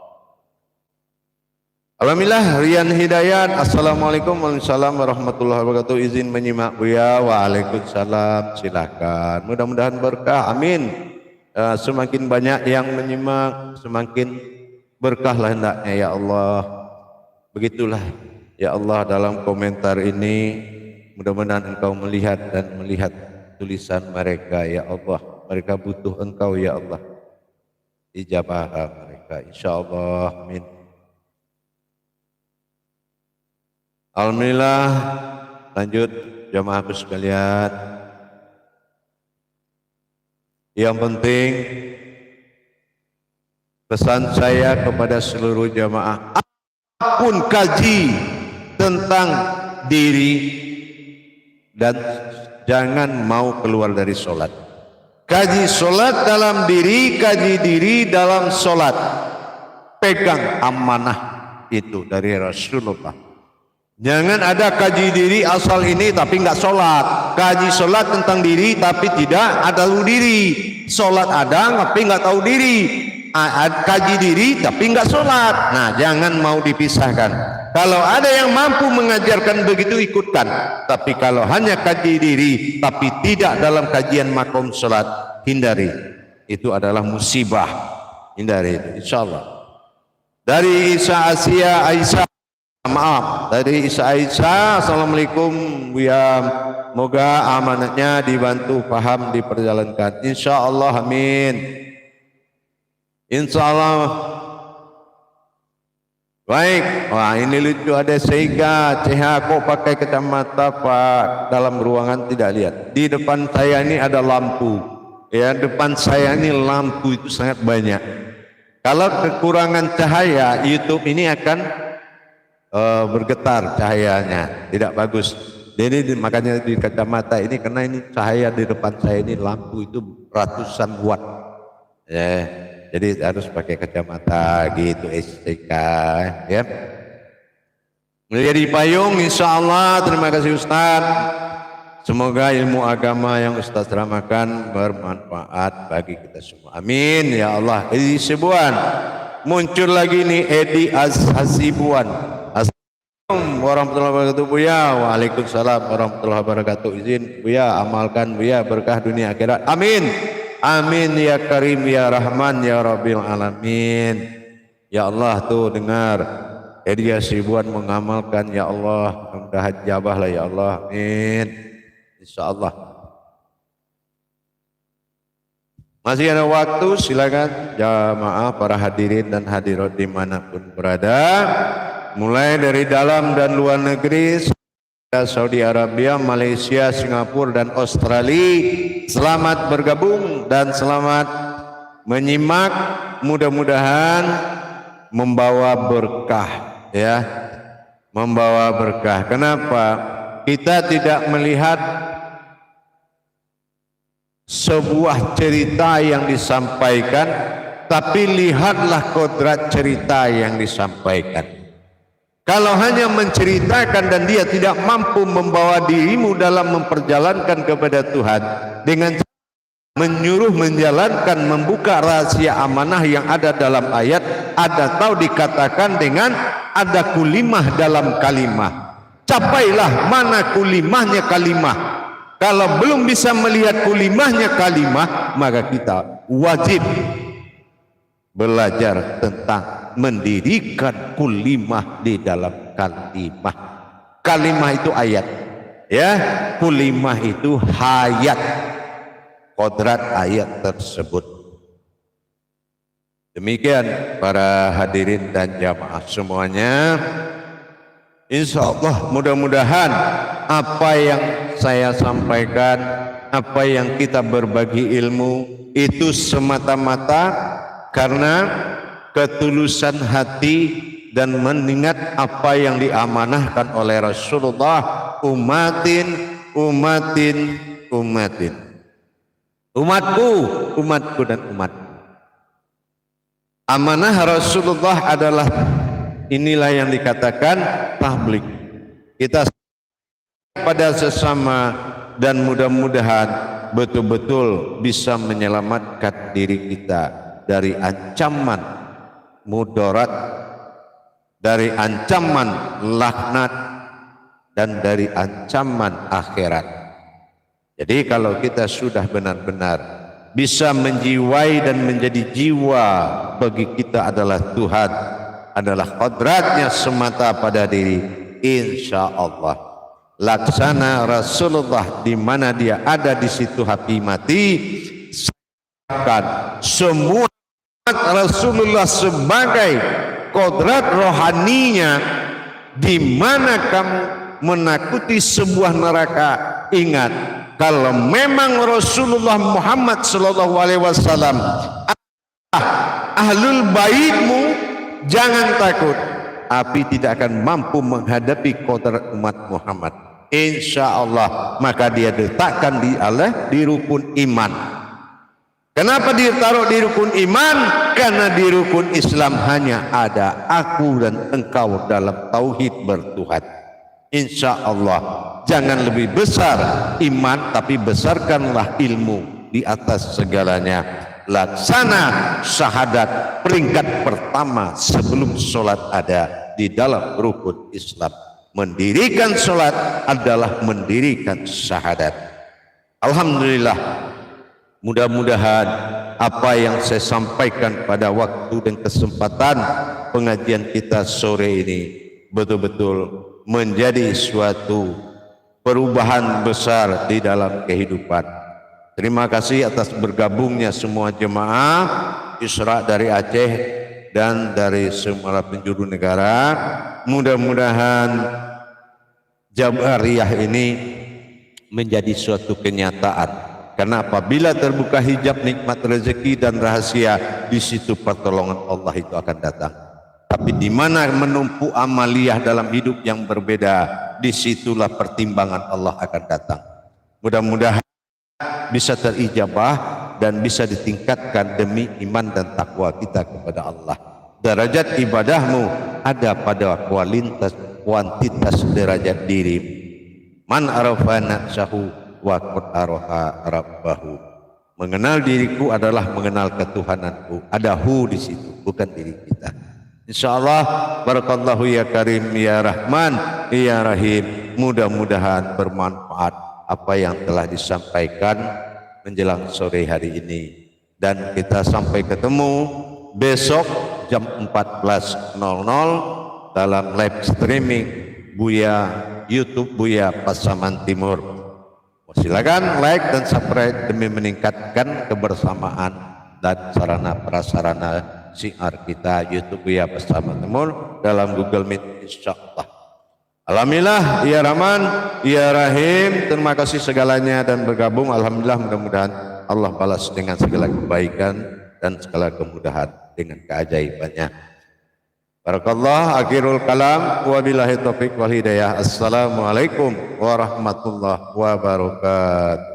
Alhamdulillah, Rian Hidayat. Assalamualaikum warahmatullahi wabarakatuh. Izin menyimak Buya. Waalaikumsalam. Silakan. Mudah-mudahan berkah. Amin. Semakin banyak yang menyimak, semakin berkahlah hendaknya ya Allah. Begitulah ya Allah dalam komentar ini. Mudah-mudahan Engkau melihat dan melihat tulisan mereka ya Allah. Mereka butuh Engkau ya Allah. Ijabah mereka insyaallah. Amin. Alhamdulillah, lanjut jamaahku sekalian. Yang penting pesan saya kepada seluruh jamaah, apapun kaji tentang diri dan jangan mau keluar dari sholat. Kaji sholat dalam diri, kaji diri dalam sholat. Pegang amanah itu dari Rasulullah. Jangan ada kaji diri asal ini tapi enggak sholat. Kaji sholat tentang diri tapi tidak tahu diri. Sholat ada tapi enggak tahu diri. Kaji diri tapi enggak sholat. Nah, jangan mau dipisahkan. Kalau ada yang mampu mengajarkan begitu, ikutkan. Tapi kalau hanya kaji diri tapi tidak dalam kajian makom sholat, hindari. Itu adalah musibah. Hindari itu, insyaallah. Dari Isa Asia Aisyah, maaf, dari Isa Aisyah, assalamualaikum Buya, moga amanatnya dibantu paham diperjalankan, insyaallah, amin, insyaallah. Baik, wah ini lucu, ada Seiga CH, kok pakai kacamata Pak, dalam ruangan tidak lihat. Di depan saya ini ada lampu, ya, depan saya ini lampu itu sangat banyak. Kalau kekurangan cahaya, YouTube ini akan bergetar cahayanya, tidak bagus. Jadi makanya di kacamata ini, karena ini cahaya di depan saya ini lampu itu ratusan watt, ya, jadi harus pakai kacamata gitu, STK ya. Menjadi payung insyaallah. Terima kasih Ustaz. Semoga ilmu agama yang Ustaz teramakan bermanfaat bagi kita semua. Amin ya Allah. Edi Sibuan muncul lagi nih, Edi Hasibuan. Assalamualaikum warahmatullahi wabarakatuh Buya. Waalaikumsalam warahmatullahi wabarakatuh. Izin Buya amalkan Buya berkah dunia akhirat. Amin. Amin ya Karim ya Rahman ya Rabbil alamin. Ya Allah, tuh dengar Edi Hasibuan mengamalkan ya Allah. Mudah-mudahan jabahlah ya Allah. Amin. Insyaallah. Masih ada waktu, silakan jamaah para hadirin dan hadirat dimanapun berada, mulai dari dalam dan luar negeri, Saudi Arabia, Malaysia, Singapura dan Australia. Selamat bergabung dan selamat menyimak, mudah-mudahan membawa berkah ya, membawa berkah. Kenapa? kita tidak melihat sebuah cerita yang disampaikan, tapi lihatlah kodrat cerita yang disampaikan. Kalau hanya menceritakan dan dia tidak mampu membawa dirimu dalam memperjalankan kepada Tuhan dengan menyuruh menjalankan membuka rahasia amanah yang ada dalam ayat, ada tahu dikatakan dengan ada kulimah dalam kalimah. Capailah mana kulimahnya kalimah. Kalau belum bisa melihat kulimahnya kalimah, maka kita wajib belajar tentang mendirikan kulimah di dalam kalimah. Kalimah itu ayat, ya. Kulimah itu hayat, kodrat ayat tersebut. Demikian para hadirin dan jamaah semuanya. Insya Allah mudah-mudahan apa yang saya sampaikan, apa yang kita berbagi ilmu itu semata-mata karena ketulusan hati dan mengingat apa yang diamanahkan oleh Rasulullah, umatku dan umatku. Amanah Rasulullah adalah inilah yang dikatakan tabligh. Kita pada sesama dan mudah-mudahan betul-betul bisa menyelamatkan diri kita dari ancaman mudarat, dari ancaman laknat, dan dari ancaman akhirat. Jadi kalau kita sudah benar-benar bisa menjiwai dan menjadi jiwa bagi kita adalah Tuhan, adalah kodratnya semata pada diri, insya Allah laksana Rasulullah di mana dia ada di situ hati mati. Semua Rasulullah sebagai kodrat rohaninya, di mana kamu menakuti sebuah neraka, ingat kalau memang Rasulullah Muhammad sallallahu alaihi wasallam ahlul baitmu, jangan takut, api tidak akan mampu menghadapi kodrat umat Muhammad. Insya Allah maka dia letakkan di rukun iman. Kenapa ditaruh di rukun iman? Karena di rukun Islam hanya ada aku dan engkau dalam tauhid bertuhan. Insya Allah jangan lebih besar iman, tapi besarkanlah ilmu di atas segalanya. Laksana syahadat peringkat pertama sebelum sholat ada di dalam rukun Islam. Mendirikan sholat adalah mendirikan syahadat. Alhamdulillah, mudah-mudahan apa yang saya sampaikan pada waktu dan kesempatan pengajian kita sore ini betul-betul menjadi suatu perubahan besar di dalam kehidupan. Terima kasih atas bergabungnya semua jemaah Isra dari Aceh dan dari semua penjuru negara. Mudah-mudahan Jabariyah ini menjadi suatu kenyataan. Karena apabila terbuka hijab nikmat rezeki dan rahasia, di situ pertolongan Allah itu akan datang. Tapi di mana menumpuk amaliyah dalam hidup yang berbeda, disitulah pertimbangan Allah akan datang. Mudah-mudahan bisa terijabah dan bisa ditingkatkan demi iman dan takwa kita kepada Allah. Derajat ibadahmu ada pada kuantitas derajat diri. Man arafa nafsahu wa qad arafa rabbahu. Mengenal diriku adalah mengenal ketuhananku. Ada hu di situ, bukan diri kita. Insyaallah barakallahu ya karim ya rahman ya rahim. Mudah-mudahan bermanfaat apa yang telah disampaikan menjelang sore hari ini, dan kita sampai ketemu besok jam 14.00 dalam live streaming YouTube Buya Pasaman Timur. Silakan like dan subscribe demi meningkatkan kebersamaan dan sarana prasarana siar kita YouTube Buya Pasaman Timur dalam Google Meet, insyaallah. Alhamdulillah ya Rahman ya Rahim, terima kasih segalanya dan bergabung. Alhamdulillah, mudah-mudahan Allah balas dengan segala kebaikan dan segala kemudahan dengan keajaibannya. Barakallah, akhirul kalam, wabillahi taufiq wal hidayah. Assalamualaikum warahmatullahi wabarakatuh.